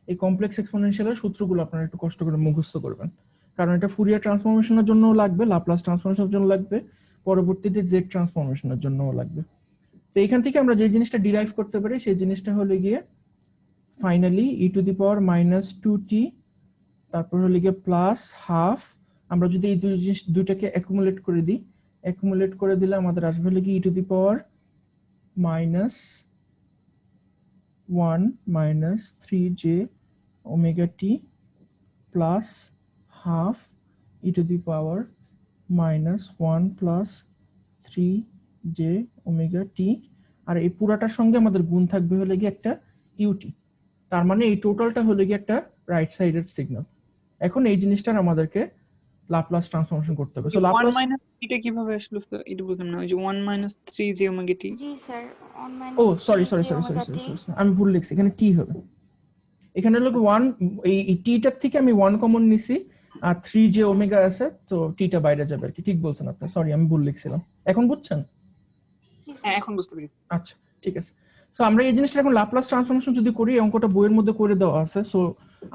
এই কমপ্লেক্স এক্সপোনেনশিয়ালের সূত্রগুলো আপনারা একটু কষ্ট করে মুখস্থ করবেন, কারণ এটা ফুরিয়ার ট্রান্সফরমেশনের জন্য লাগবে, লাপ্লাস ট্রান্সফরমেশনের জন্য লাগবে, পরবর্তীতে জেড ট্রান্সফরমেশনের জন্যও লাগবে। তো এখান থেকে আমরা যে জিনিসটা ডিরাইভ করতে পারি, সেই জিনিসটা হলো গিয়ে finally E to the power minus 2t, তারপর হলো গিয়ে প্লাস হাফ। আমরা যদি এই দুইটাকে অ্যাকুমুলেট করে দিলে আমাদের আসবে হলো কি e to the power minus 1 minus 3 j omega t plus half e to the power minus 1 plus 3 j omega t, আর এই পুরাটার সঙ্গে আমাদের গুণ থাকবে হলে গিয়ে একটা ইউটি। তার মানে এই টোটালটা হলে গিয়ে একটা রাইট সাইডেড সিগন্যাল। এখন এই জিনিসটার আমাদেরকে লাপ্লাস ট্রান্সফরমেশন করতে হবে। সো 1 লাপ্লাস, মাইনাস এটা কিভাবে আসলো স্যার, এটা বুঝলাম না। ওই যে 1 মাইনাস 3 জে ওমেগা টি। জি স্যার, 1 ও মাইনাস সরি 3 j ওমেগা t। আমি ভুল লিখছি, এখানে টি হবে। এখানে হলো 1, এই টিটার থেকে আমি 1 কমন নিছি, আর 3 যে ওমেগা আছে, তো টিটা বাইরে যাবে আর কি। ঠিক বলছেন আপনি, সরি আমি ভুল লিখছিলাম। এখন বুঝছেন? জি হ্যাঁ, স্যার। এখন বুঝতে পেরেছি। আচ্ছা, ঠিক আছে। সো আমরা এই জিনিসটা এখন লাপ্লাস ট্রান্সফরমেশন যদি করি, অঙ্কটা বইয়ের মধ্যে করে দেওয়া আছে, সো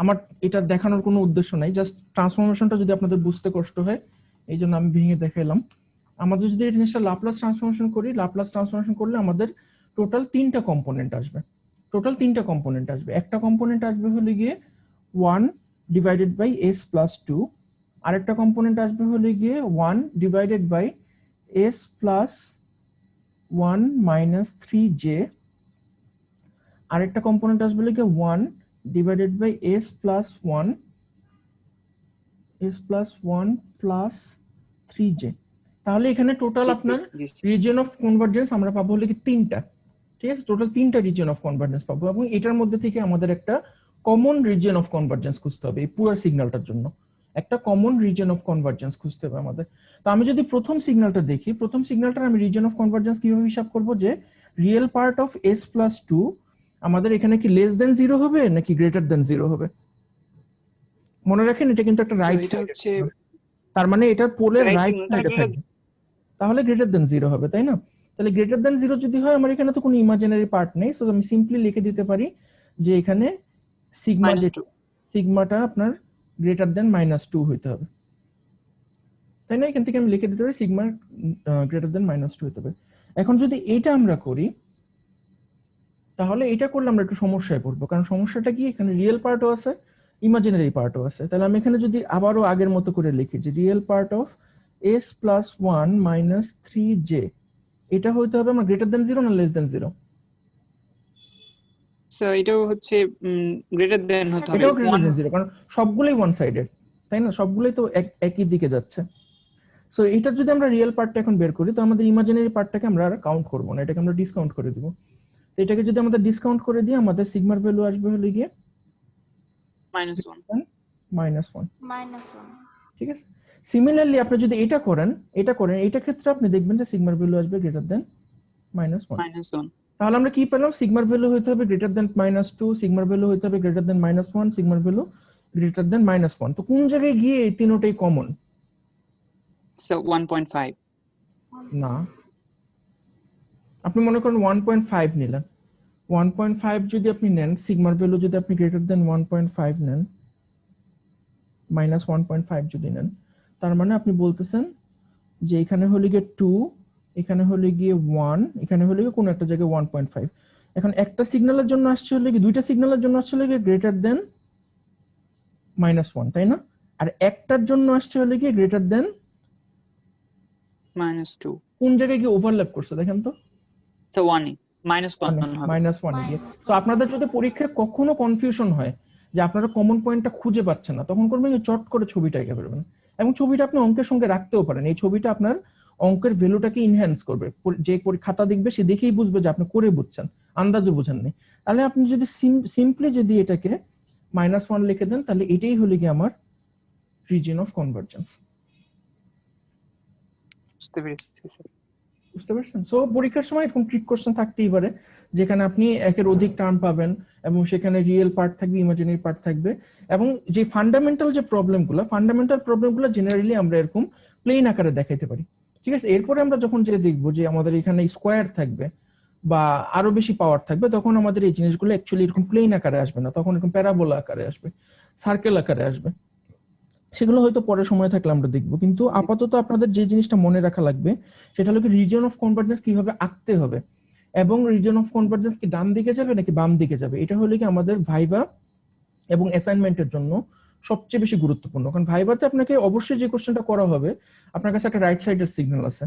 আমার এটা দেখানোর কোনো উদ্দেশ্য নাই, জাস্ট ট্রান্সফরমেশনটা যদি আপনাদের বুঝতে কষ্ট হয় এই জন্য আমি ভেঙে দেখাইলাম। আমাদের যদি এই জিনিসটা লাপ্লাস ট্রান্সফরমেশন করি, লাপ্লাস ট্রান্সফরমেশন করলে আমাদের টোটাল 3টা কম্পোনেন্ট আসবে। একটা কম্পোনেন্ট আসবে হলে গিয়ে 1 ডিভাইডেড বাই s প্লাস 2, আরেকটা কম্পোনেন্ট আসবে হলে গিয়ে 1 divided by s plus 1 minus 3j, আরেকটা কম্পোনেন্ট আসবে হলে গিয়ে 1 divided by s plus 1 plus 3j। তাহলে এখানে টোটাল আপনার জি রিজিয়ন অফ কনভার্জেন্স আমরা পাবো হলে কি 3টা, ঠিক আছে? টোটাল 3টা রিজিয়ন অফ কনভার্জেন্স পাবো, এবং এটার মধ্যে থেকে আমাদের একটা কমন রিজিয়ন অফ কনভার্জেন্স খুঁজতে হবে এই পুরো সিগন্যালটার জন্য। একটা কমন রিজিয়ন অফ কনভার্জেন্স খুঁজতে হবে আমাদের। তো আমি যদি প্রথম সিগন্যালটা দেখি, প্রথম সিগন্যালটার আমি রিজিয়ন অফ কনভার্জেন্স কিভাবে হিসাব করব, যে real part of s plus 2 আমাদের এখানে কি লেস দেন 0 হবে নাকি গ্রেটার দেন 0 হবে? মনে রাখেন এটা কিন্তু একটা রাইট এটা সাইড, হচ্ছে তার মানে এটার পোলের right রাইট signal সাইডে থাকলে থাকবে, তাহলে গ্রেটার দেন 0 হবে, তাই না? তাহলে গ্রেটার দেন 0 যদি হয়, আমার এখানে তো কোনো ইমাজিনারি পার্ট নেই, সো আমি সিম্পলি লিখে দিতে পারি যে এখানে সিগমা, যে -2 সিগমাটা আপনার গ্রেটার দেন -2 হইতে হবে, তাই না? এখান থেকে আমি লিখে দিতে পারি সিগমা গ্রেটার দেন -2 হইতে হবে। এখন যদি এটা আমরা করি, তাহলে এটা করলে আমরা একটু সমস্যায় পড়বো, কারণ সমস্যাটা কি, এখানে রিয়েল পার্টও আছে, ইমাজিনারি পার্টও আছে। তাহলে আমি এখানে যদি আবারও আগের মতো করে লিখি যে real part of s plus 1 minus 3j, এটা হইতে হবে আমার গ্রেটার দেন 0 না লেস দেন 0? সো এটাও হচ্ছে গ্রেটার দেন হতে হবে এটাও গ্রেটার 1 দেন 0, কারণ সবগুলোই ওয়ান সাইডেড, তাই না? সবগুলোই তো একই দিকে যাচ্ছে। সো এটা যদি আমরা রিয়েল পার্টটা এখন বের করি, তো আমাদের ইমাজিনারি পার্টটাকে আমরা আর কাউন্ট করবো না, এটাকে আমরা ডিসকাউন্ট করে দিব। এটাকে যদি আমাদের ডিসকাউন্ট করে দিই, আমাদের সিগমার ভ্যালু আসবে হলে গিয়ে -1 -1 ঠিক আছে? সিমিলারলি আপনি যদি এটা করেন, এটা ক্ষেত্রে আপনি দেখবেন যে সিগমার ভ্যালু আসবে গ্রেটার দেন -1। তাহলে আমরা কি পেলাম, সিগমার ভ্যালু হইতে হবে গ্রেটার দেন -2, সিগমার ভ্যালু হইতে হবে গ্রেটার দেন -1, সিগমার ভ্যালু গ্রেটার দেন -1। তো কোন জায়গায় গিয়ে এই তিনটাই কমন? সো 1.5 না, আপনি মনে করেন 1.5 নিলেন, 1.5 যদি আপনি নেন, সিগমার ভ্যালু যদি আপনি গ্রেটার দেন 1.5 নেন, -1.5 যদি নেন, তার মানে আপনি বলতেছেন যে এখানে হলে গিয়ে 2, এখানে হলে গিয়ে 1, এখানে হলে গিয়ে কোনো একটা জায়গায় 1.5। এখন একটা সিগন্যালের জন্য আসছে হলে গিয়ে, দুইটা সিগন্যালের জন্য আসছে হলে গিয়ে গ্রেটার দেন -1, তাই না? আর একটার জন্য আসছে হলে গিয়ে গ্রেটার দেন -2 কোন জায়গায় গিয়ে ওভারল্যাপ করছে দেখেন তো, সো 1 -1 হবে -1 গিয়ে। তো আপনাদের যদি পরীক্ষায় কখনো কনফিউশন হয় যে আপনারা কমন পয়েন্টটা খুঁজে পাচ্ছেন না, তখন করবেন যে চট করে ছবিটা এঁকে ফেলবেন, এবং ছবিটা আপনি অঙ্কের সঙ্গে রাখতেও পারেন। এই ছবিটা আপনার অঙ্কের ভ্যালুটাকে ইনহ্যান্স করবে, যে খাতা দেখবে সে দেখেই বুঝবে যে আপনি করে বুঝছেন, আন্দাজে বুঝেননি। তাহলে আপনি যদি সিম্পলি যদি এটাকে -1 লিখে দেন, তাহলে এটাই হলো কি আমার রিজিয়ন অফ কনভার্জেন্স। বুঝতে পেরেছি স্যার। বুঝতে পারছেন? সো পরীক্ষার সময় এরকম ট্রিক কোশ্চেন থাকতেই পারে, যেখানে আপনি একের অধিক টার্ম পাবেন এবং সেখানে রিয়েল পার্ট থাকবে, ইমাজিনারি পার্ট থাকবে, এবং যে ফান্ডামেন্টাল প্রবলেমগুলো জেনারেলি আমরা এরকম প্লেন আকারে দেখাইতে পারি, ঠিক আছে? এরপরে আমরা যখন যে দেখবো যে আমাদের এখানে স্কোয়ার থাকবে বা আরো বেশি পাওয়ার থাকবে, তখন আমাদের এই জিনিসগুলো অ্যাকচুয়ালি এরকম প্লেন আকারে আসবে না, তখন এরকম প্যারাবোলা আকারে আসবে, সার্কেল আকারে আসবে। সেগুলো হয়তো পরে সময় থাকলে আমরা দেখবো, কিন্তু আপাতত আপনাদের যে জিনিসটা মনে রাখা লাগবে সেটা হলো কি, রিজিয়ন অফ কনভার্জেন্স কিভাবে আঁকতে হবে, এবং রিজিয়ন অফ কনভার্জেন্স কি ডান দিকে যাবে নাকি বাম দিকে যাবে, এটা হলো কি আমাদের ভাইভা এবং অ্যাসাইনমেন্টের জন্য সবচেয়ে বেশি গুরুত্বপূর্ণ। কারণ ভাইভাতে আপনাকে অবশ্যই যে কোশ্চেনটা করা হবে, আপনার কাছে একটা রাইট সাইডের সিগন্যাল আছে,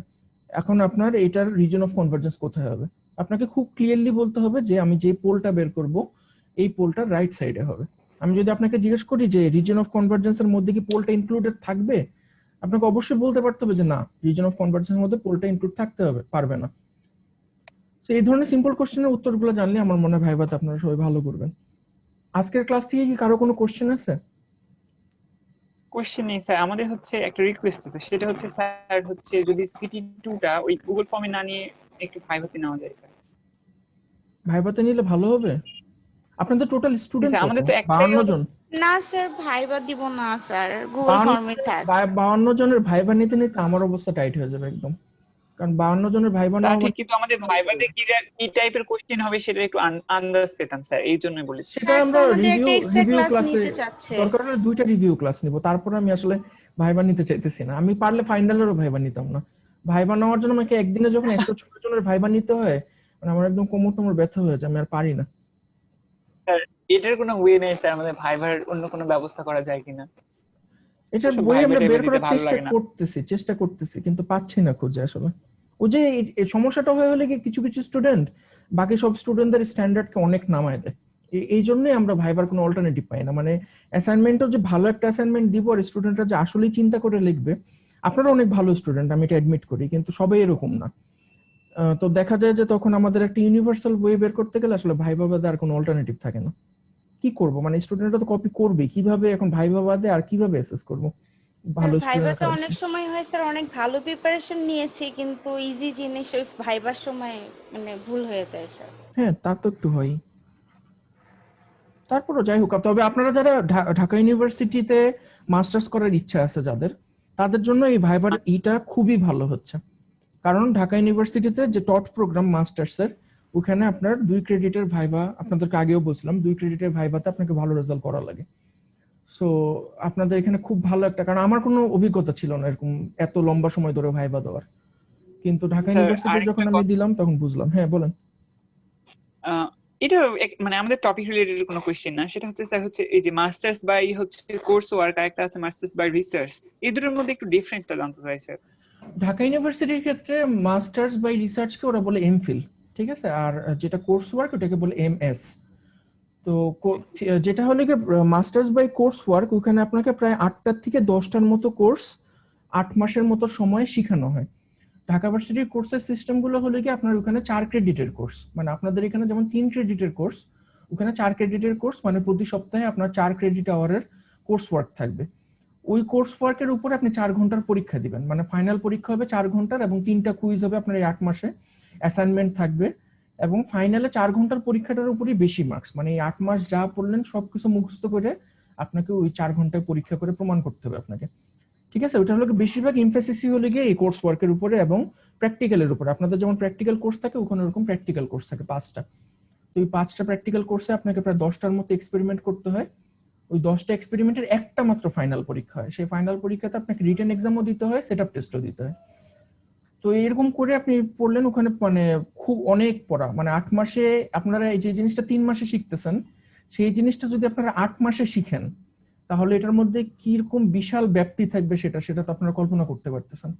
এখন আপনার এটার রিজিয়ন অফ কনভার্জেন্স কোথায় হবে, আপনাকে খুব ক্লিয়ারলি বলতে হবে যে আমি যে পোলটা বের করব এই পোলটা রাইট সাইডে হবে। আমি যদি আপনাকে জিজ্ঞেস করি যে রিজিয়ন অফ কনভার্জেন্সের মধ্যে কি পোলটা ইনক্লুডেড থাকবে, আপনাকে অবশ্যই বলতে পারতে হবে যে না, রিজিয়ন অফ কনভার্জেন্সের মধ্যে পোলটা ইনক্লুড থাকতে হবে, পারবে না। তো এই ধরনের সিম্পল কোশ্চেনের উত্তরগুলো জানলে আমার মনে হয় ভাইভাতে আপনারা সবাই ভালো করবেন। আজকের ক্লাস থেকে কি কারো কোনো কোশ্চেন আছে? কোশ্চেন নেই স্যার, আমাদের হচ্ছে একটা রিকোয়েস্ট আছে, সেটা হচ্ছে স্যার হচ্ছে যদি সিটি2 টা ওই গুগল ফর্মে না নিয়ে একটু ভাইভাতে নেওয়া যায় স্যার। ভাইভাতে নিলে ভালো হবে। আপনাদের টোটাল স্টুডেন্ট স্যার, কত? আমাদের তো একটাই 52 জন। না স্যার, ভাইবা দিব না স্যার, গুগল ফর্মে থাক। 52 জনের ভাইভা নিতে নিতে আমার অবস্থা টাইট হয়ে যাবে একদম, কারণ 52 জনের ভাইভা তা নেওয়া ঠিক, কিন্তু আমাদের ভাইভাতে কি টাইপের কোশ্চেন হবে সেটা একটু আন্দাজ পেতাম স্যার, এই জন্যই বলেছি। সেটা আমরা আমাদের রিভিউ একটা এক্সট্রা ক্লাস ক্লাসে নিতে চাচ্ছে। দরকার হলে 2টা রিভিউ ক্লাস নিব, তারপর আমি আসলে ভাইভা নিতে চাইতেছি না। আমি পারলে ফাইনালেরও ভাইভা নিতাম না, ভাইবা নেওয়ার জন্য আমাকে একদিনে যখন 106 জনের ভাইবা নিতে হয়, মানে আমার একদম কোমর টোমর ব্যথা হয়ে যায়, আমি আর পারি না। স্যার এটার কোনো ওয়ে নেই স্যার, আমাদের ভাইবার অন্য কোনো ব্যবস্থা করা যায় কিনা? এটা ওসব বই ভাইবা আমরা টাইবা বের দিতে করার ভালো লাগে না। চেষ্টা করতেছি কিন্তু পাচ্ছি না খুঁজে আসলে। ওই যে এই সমস্যাটা হয়ে হলে কি কিছু কিছু স্টুডেন্ট বাকি সব স্টুডেন্টদের স্ট্যান্ডার্ডকে অনেক নামায় দেয়। এই জন্যই আমরা ভাইবার কোনো অল্টারনেটিভ পাই না। মানে অ্যাসাইনমেন্টও যে ভালো একটা অ্যাসাইনমেন্ট দিব আর স্টুডেন্টরা যে আসলেই চিন্তা করে লিখবে, আপনারা অনেক ভালো স্টুডেন্ট, আমি এটা অ্যাডমিট করি, কিন্তু সবাই এরকম না। তো দেখা যায় যে তখন আমাদের একটা ইউনিভার্সাল ওয়ে বের করতে গেলে আসলে ভাইবা বাদে আর কোনো অল্টারনেটিভ থাকে না। কি করব, মানে স্টুডেন্টরা তো কপি করবে কিভাবে, এখন ভাইবা বাদে আর কিভাবে অ্যাসেস করব ভালো স্টুডেন্ট ভাইভাতে অনেক সময় হয় স্যার, অনেক ভালো প্রিপারেশন নিয়েছি কিন্তু ইজি জিনিস ওই ভাইবার সময় মানে ভুল হয়ে যায় স্যার। হ্যাঁ, তা তো একটু হয়। তারপরও যাই হোক, তবে আপনারা যারা ঢাকা ইউনিভার্সিটিতে মাস্টার্স করার ইচ্ছা আছে যাদের, তাদের জন্য এই ভাইবার ইটা খুবই ভালো হচ্ছে। কারণ ঢাকা ইউনিভার্সিটিতে যে টট প্রোগ্রাম মাস্টার্সের, ওখানে আপনার 2 ক্রেডিটের ভাইবা, আপনাদেরকে আগেও বলছিলাম 2 ক্রেডিটের ভাইভাতে আপনাকে ভালো রেজাল্ট করা লাগে। সো আপনাদের এখানে খুব ভালো একটা, কারণ আমার কোনো অভিজ্ঞতা ছিল না এরকম এত লম্বা সময় ধরে ভাইবা দেওয়ার, কিন্তু ঢাকা স্যার ইউনিভার্সিটিতে আরেকটা যখন আমি দিলাম তখন বুঝলাম। হ্যাঁ বলেন। আহ, এটা মানে আমাদের টপিক রিলেটেড কোনো কোশ্চেন না, সেটা হচ্ছে স্যার হচ্ছে এই যে মাস্টার্স বাই হচ্ছে কোর্স ওয়ার্ক আর একটা আছে মাস্টার্স বাই রিসার্চ, এই দুটোর মধ্যে একটু ডিফারেন্সটা জানতে চাই স্যার। ঢাকা ইউনিভার্সিটির ক্ষেত্রে মাস্টার্স বাই রিসার্চকে ওরা বলে এমফিল, ঠিক আছে, আর যেটা কোর্স ওয়ার্ক ওটাকে বলে এমএস। তো যেটা হলো কি মাস্টার্স বাই কোর্স ওয়ার্ক, ওখানে আপনাকে প্রায় 8টা থেকে 10টার মতো কোর্স 8 মাসের মতো সময় শেখানো হয়। ঢাকা ভার্সিটির কোর্সের সিস্টেম গুলো হলো কি আপনার ওখানে 4 ক্রেডিটের কোর্স, মানে আপনাদের এখানে যেমন 3 ক্রেডিটের কোর্স, ওখানে 4 ক্রেডিটের কোর্স, মানে প্রতি সপ্তাহে আপনার 4 ক্রেডিট আওয়ারের কোর্স ওয়ার্ক থাকবে। ওই কোর্স ওয়ার্কের উপরে আপনি 4 ঘন্টার পরীক্ষা দিবেন, মানে ফাইনাল পরীক্ষা হবে 4 ঘন্টার এবং 3টা কুইজ হবে আপনার এই 8 মাসে, অ্যাসাইনমেন্ট থাকবে, এবং ফাইনালে 4 ঘন্টার পরীক্ষাটার উপরই বেশি মার্কস, মানে এই 8 মাস যা পড়লেন সবকিছু মুখস্থ করে আপনাকে ওই 4 ঘন্টায় পরীক্ষা করে প্রমাণ করতে হবে আপনাকে, ঠিক আছে। ওটা হলো বেশিরভাগ এমফাসিসই হলো গিয়ে এই কোর্স ওয়ার্কের উপরে এবং প্র্যাকটিক্যালের উপরে। আপনাদের যেমন প্র্যাকটিক্যাল কোর্স থাকে, ওখানে ওরকম প্র্যাকটিক্যাল কোর্স থাকে 5টা। তো এই 5টা প্র্যাকটিক্যাল কোর্সে আপনাকে প্রায় 10টার মতো এক্সপেরিমেন্ট করতে হয়। ওই 10টা এক্সপেরিমেন্টের একটা মাত্র ফাইনাল পরীক্ষা হয়, সেই ফাইনাল পরীক্ষাতে আপনাকে রিটেন এক্সামও দিতে হয়, সেটআপ টেস্টও দিতে হয়। তো এরকম করে আপনি পড়লেন ওখানে, মানে খুব অনেক পড়া, মানে 8 মাসে আপনারা এই যে জিনিসটা 3 মাসে শিখতেছেন, সেই জিনিসটা যদি আপনারা 8 মাসে শিখেন, তাহলে এটার মধ্যে কিরকম বিশাল ব্যাপ্তি থাকবে সেটা তো আপনারা কল্পনা করতে পারতেছেন।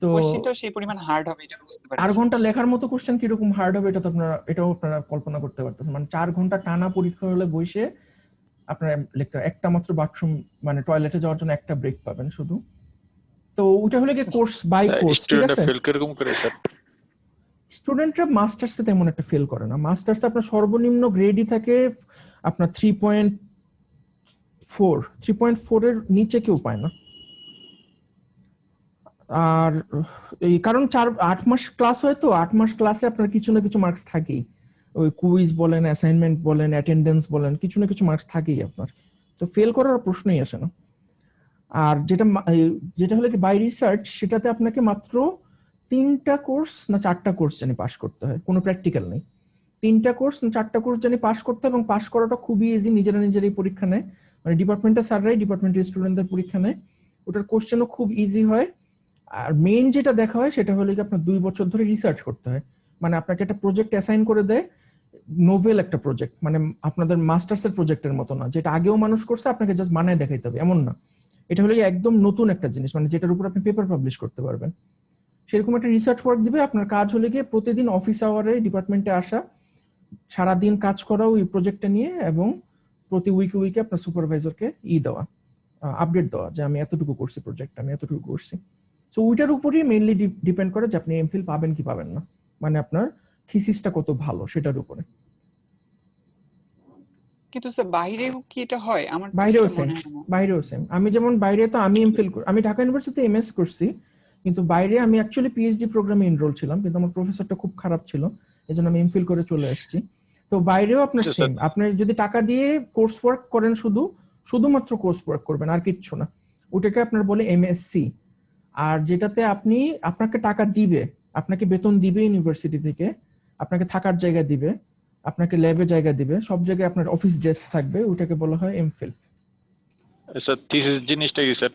তো কোশ্চেনটাও সেই পরিমাণ হার্ড হবে এটা বুঝতে 4 পারছি। ঘন্টা লেখার মতো কোশ্চেন কিরকম হার্ড হবে এটাও আপনারা কল্পনা করতে পারতেছেন। মানে 4 ঘন্টা টানা পরীক্ষা হলে বসে আপনারা লিখতে হয়, একটা মাত্র বাথরুম মানে টয়লেটে যাওয়ার জন্য একটা ব্রেক পাবেন শুধু। তো ওটা হলো কি কোর্স বাই কোর্স, ঠিক স্টুডেন্টরা আছে। ফেল কিরকম করে স্যার? স্টুডেন্টরা মাস্টার্সে তেমন একটা ফেল করে না। মাস্টার্সে আপনার সর্বনিম্ন গ্রেডই থাকে আপনার 3.4 এর নিচে কেউ পায় না। আর এই কারণ 8 মাস ক্লাস হয়, তো 8 মাস ক্লাসে আপনার কিছু না কিছু মার্কস থাকেই, ওই কুইজ বলেন, অ্যাসাইনমেন্ট বলেন, অ্যাটেন্ডেন্স বলেন, কিছু না কিছু মার্কস থাকেই আপনার, তো ফেল করার প্রশ্নই আসে না। আর যেটা হলো কি বাই রিসার্চ, সেটাতে আপনাকে মাত্র 3টা কোর্স না 4টা কোর্স জানি পাস করতে হয়, কোনো প্র্যাকটিক্যাল নেই। 3টা কোর্স না 4টা কোর্স জানি পাস করতে হয়, এবং পাস করাটা খুবই ইজি, নিজেরাই পরীক্ষা নেয়, মানে ডিপার্টমেন্টের স্যাররাই ডিপার্টমেন্টের স্টুডেন্টদের পরীক্ষা নেয়, ওটার কোশ্চেনও খুব ইজি হয়। আর মেইন যেটা দেখা হয় সেটা হলো কি আপনার 2 বছর ধরে রিসার্চ করতে হয়, মানে আপনাকে একটা প্রজেক্ট অ্যাসাইন করে দেয়, নোভেল একটা প্রজেক্ট, মানে আপনাদের মাস্টার্সের প্রজেক্টের মতো না যেটা আগেও মানুষ করছে আপনাকে জাস্ট বানায় দেখাইতে হবে, এমন না। এটা হলো একদম নতুন একটা জিনিস, মানে যেটার উপর আপনি পেপার পাবলিশ করতে পারবেন, সেরকম একটা রিসার্চ ওয়ার্ক দিবে। আপনার কাজ হলে গিয়ে প্রতিদিন অফিস আওয়ারে ডিপার্টমেন্টে আসা, সারাদিন কাজ করা ওই প্রজেক্টটা নিয়ে, এবং প্রতি উইকে আপনার সুপারভাইজারকে দেওয়া, আপডেট দেওয়া যে আমি এতটুকু করছি, প্রজেক্ট আমি এতটুকু করছি। সো ওইটার উপরই মেইনলি ডিপেন্ড করে যে আপনি এমফিল পাবেন কি পাবেন না, মানে আপনার থিসিসটা কত ভালো সেটার উপরে। কিন্তু স্যার বাইরেও কি এটা হয়? আমার তো বাইরেও সেটা সেম, মনে হয় না। বাইরেও সেম। আমি যেমন বাইরে তো আমি এমফিল আমি ঢাকা ইউনিভার্সিটিতে এমএস করছি, কিন্তু বাইরে আমি অ্যাকচুয়ালি পিএইচডি প্রোগ্রামে এনরোল ছিলাম, কিন্তু আমার প্রফেসরটা খুব খারাপ ছিল, এজন্য আমি এমফিল করে চলে আসছি। তো বাইরেও আপনার আচ্ছা, সেম, আপনি যদি টাকা দিয়ে কোর্স ওয়ার্ক করেন, শুধুমাত্র কোর্স ওয়ার্ক করবেন আর কিচ্ছু না, ওটাকে আপনার বলে এমএসসি। আর যেটাতে আপনাকে টাকা দিবে, আপনাকে বেতন দিবে ইউনিভার্সিটি থেকে, আপনাকে থাকার জায়গা দিবে, আপনাকে ল্যাবে জায়গা দিবে, সব জায়গায় আপনার অফিস ডেস্ক থাকবে, ওটাকে বলা হয় এমফিল। স্যার থিসিস জিনিসটা কি স্যার?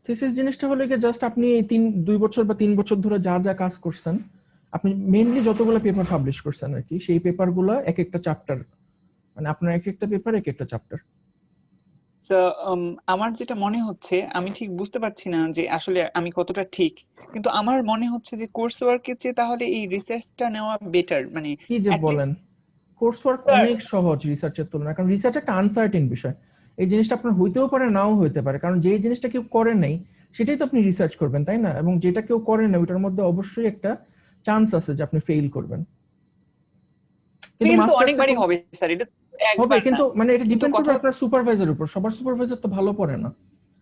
থিসিস জিনিসটা হলো কি জাস্ট আপনি এই 2 বছর বা 3 বছর ধরে যা যা কাজ করছেন, আপনি মেইনলি যতগুলো পেপার পাবলিশ করছেন আর কি, সেই পেপারগুলো এক একটা চ্যাপ্টার, মানে আপনার এক একটা পেপার এক একটা চ্যাপ্টার। তো আমার যেটা মনে হচ্ছে, আমি ঠিক বুঝতে পারছি না যে আসলে আমি কতটা ঠিক, কিন্তু আমার মনে হচ্ছে যে কোর্স ওয়ার্কের চেয়ে তাহলে এই রিসার্চটা নেওয়া বেটার, মানে কি যে at least বলেন, কোর্স ওয়ার্ক অনেক সহজ রিসার্চের তুলনায়, কারণ রিসার্চ একটা আনসার্টেন বিষয়। এই জিনিসটা আপনার হইতেও পারে নাও হইতে পারে, কারণ যেই জিনিসটা কেউ করে নাই সেটাই তো আপনি রিসার্চ করবেন, তাই না? এবং যেটা কেউ করে না ওটার মধ্যে অবশ্যই একটা চান্স আছে যে আপনি ফেইল করবেন। কিন্তু ফেল তো মাস্টার্সে অনেকবারই হবে স্যার, এটা হবে, একবার না। কিন্তু মানে এটা কিন্তু ডিপেন্ড করবে কথা আপনার সুপারভাইজার উপর। সবার সুপারভাইজার তো ভালো পড়ে না।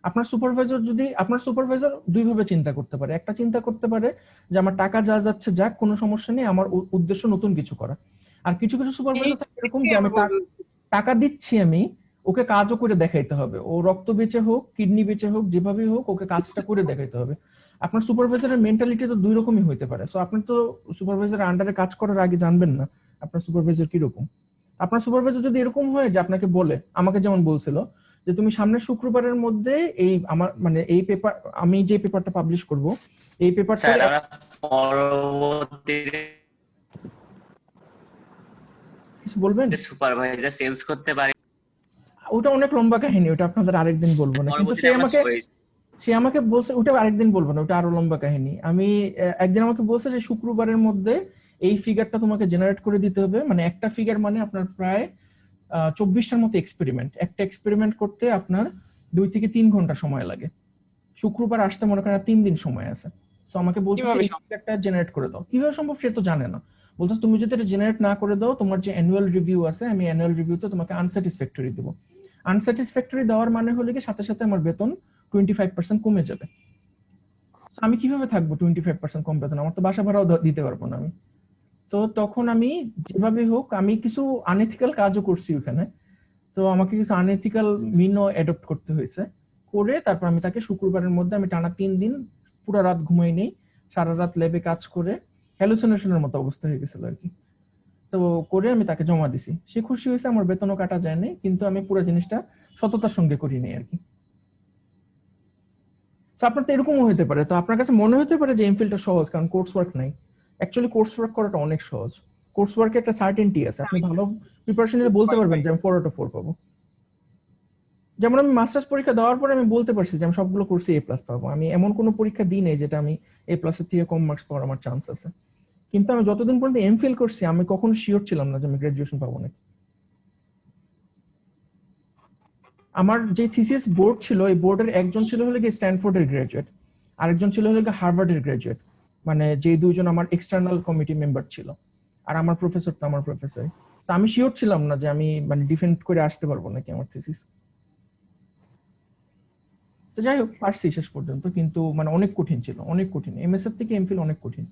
আপনার সুপারভাইজার দুই ভাবে চিন্তা করতে পারে। একটা চিন্তা করতে পারে যে আমার টাকা যা যাচ্ছে যাক, কোনো সমস্যা নেই, আমার উদ্দেশ্য নতুন কিছু করা। আর কিছু কিছু সুপারভাইজার থাকে এরকম যে আমি টাকা দিচ্ছি, আমি ওকে কাজও করে দেখাইতে হবে, ও রক্ত বেঁচে হোক, কিডনি বেঁচে হোক, যেভাবেই হোক ওকে কাজটা করে দেখাইতে হবে। আপনার সুপারভাইজারের মেন্টালিটি তো দুই রকমই হইতে পারে। সো আপনি তো সুপারভাইজারের আন্ডারে কাজ করার আগে জানবেন না আপনার সুপারভাইজার কিরকম। আপনার সুপারভাইজার যদি এরকম হয় যে আপনাকে বলে, আমাকে যেমন বলছিল যে তুমি সামনের শুক্রবারের মধ্যে এই আমার মানে এই পেপার, আমি যে পেপারটা পাবলিশ করব এই পেপারটা স্যার আমরা পরবর্তীতে কিছু বলবেন। সুপারভাইজার চেঞ্জ করতে পারি, ওটা অনেক লম্বা কাহিনী, ওটা আপনাদের আরেকদিন বলবো না, কিন্তু পরবর্তীতে আমরা সে আমাকে বলছে, ওটা আরেকদিন বলবো না, ওটা আরো লম্বা কাহিনী। আমি একদিন আমাকে বলছে যে শুক্রবারের মধ্যে এই ফিগারটা তোমাকে জেনারেট করে দিতে হবে। মানে একটা ফিগার মানে আপনার প্রায় 24টার মতো এক্সপেরিমেন্ট, একটা এক্সপেরিমেন্ট করতে আপনার 2 থেকে 3 ঘন্টা সময় লাগে। শুক্রবার আসতে মনে করেন 3 দিন সময় আছে। তো আমাকে বলতেছে কিভাবে এই ফিগারটা জেনারেট করে দাও। কিভাবে সম্ভব সে তো জানে না। বলতেছে তুমি যদি এটা জেনারেট না করে দাও, তোমার যে অ্যানুয়াল রিভিউ আছে, আমি অ্যানুয়াল রিভিউতে তোমাকে আনস্যাটিসফ্যাক্টরি দেবো। আনস্যাটিসফ্যাক্টরি দেওয়ার মানে হলো কি সাথে সাথে আমার বেতন 25% কমে যাবে। আমি কিভাবে থাকবো 25% কম বেতন? আমার তো বাসা ভাড়াও দিতে পারবো না আমি। তো তখন আমি যেভাবে হোক, আমি কিছু আনএথিক্যাল কাজও করছি ওখানে। তো আমাকে কিছু আনএথিক্যাল মিনও অ্যাডপ্ট করতে হয়েছে। করে তারপর আমি তাকে শুক্রবারের মধ্যে, আমি টানা 3 দিন পুরো রাত ঘুমাই নেই, সারা রাত ল্যাবে কাজ করে হ্যালুসিনেশনের মতো অবস্থা হয়ে গেছিল আর কি। তো করে আমি তাকে জমা দিছি, সে খুশি হয়েছে, আমার বেতনও কাটা যায়নি, কিন্তু আমি পুরো জিনিসটা সততার সঙ্গে করিনি আর কি। তো আপনার তো এরকমও হতে পারে, তো আপনার কাছে মনে হতে পারে যে এমফিলটা সহজ কারণ কোর্স ওয়ার্ক নাই। অ্যাকচুয়ালি কোর্স ওয়ার্ক করাটা অনেক সহজ। কোর্স ওয়ার্কে একটা সার্টেনটি আছে, আপনি ভালো প্রিপারেশন নিলে বলতে পারবেন যে আমি 4 out of 4 পাবো। যেমন আমি মাস্টার্স পরীক্ষা দেওয়ার পরে আমি বলতে পারছি যে আমি সবগুলো কোর্সে A+ পাবো। আমি এমন কোনো পরীক্ষা দিই নাই যেটা আমি A+ এর থেকে কম মার্কস পাওয়ার আমার চান্স আছে। কিন্তু আমি যতদিন পর্যন্ত এমফিল করছি আমি কখনো শিওর ছিলাম না যে আমি গ্রাজুয়েশন পাবো নাকি। আমার যে থিসিস বোর্ড ছিল, এই বোর্ডের একজন ছিল হলো কি স্ট্যানফোর্ডের গ্রাজুয়েট, আরেকজন ছিল হলো কি হার্ভার্ডের গ্রাজুয়েট। মানে যে দুইজন আমার এক্সটার্নাল কমিটি মেম্বার ছিল, আর আমার প্রফেসর তো আমার প্রফেসর। তো আমি শিওর ছিলাম না যে আমি মানে ডিফেন্ড করে আসতে পারবো নাকি আমার থিসিস। তো যাই হোক পারছি শেষ পর্যন্ত, কিন্তু মানে অনেক কঠিন ছিল, অনেক কঠিন। এমএসএফ থেকে এমফিল অনেক কঠিন।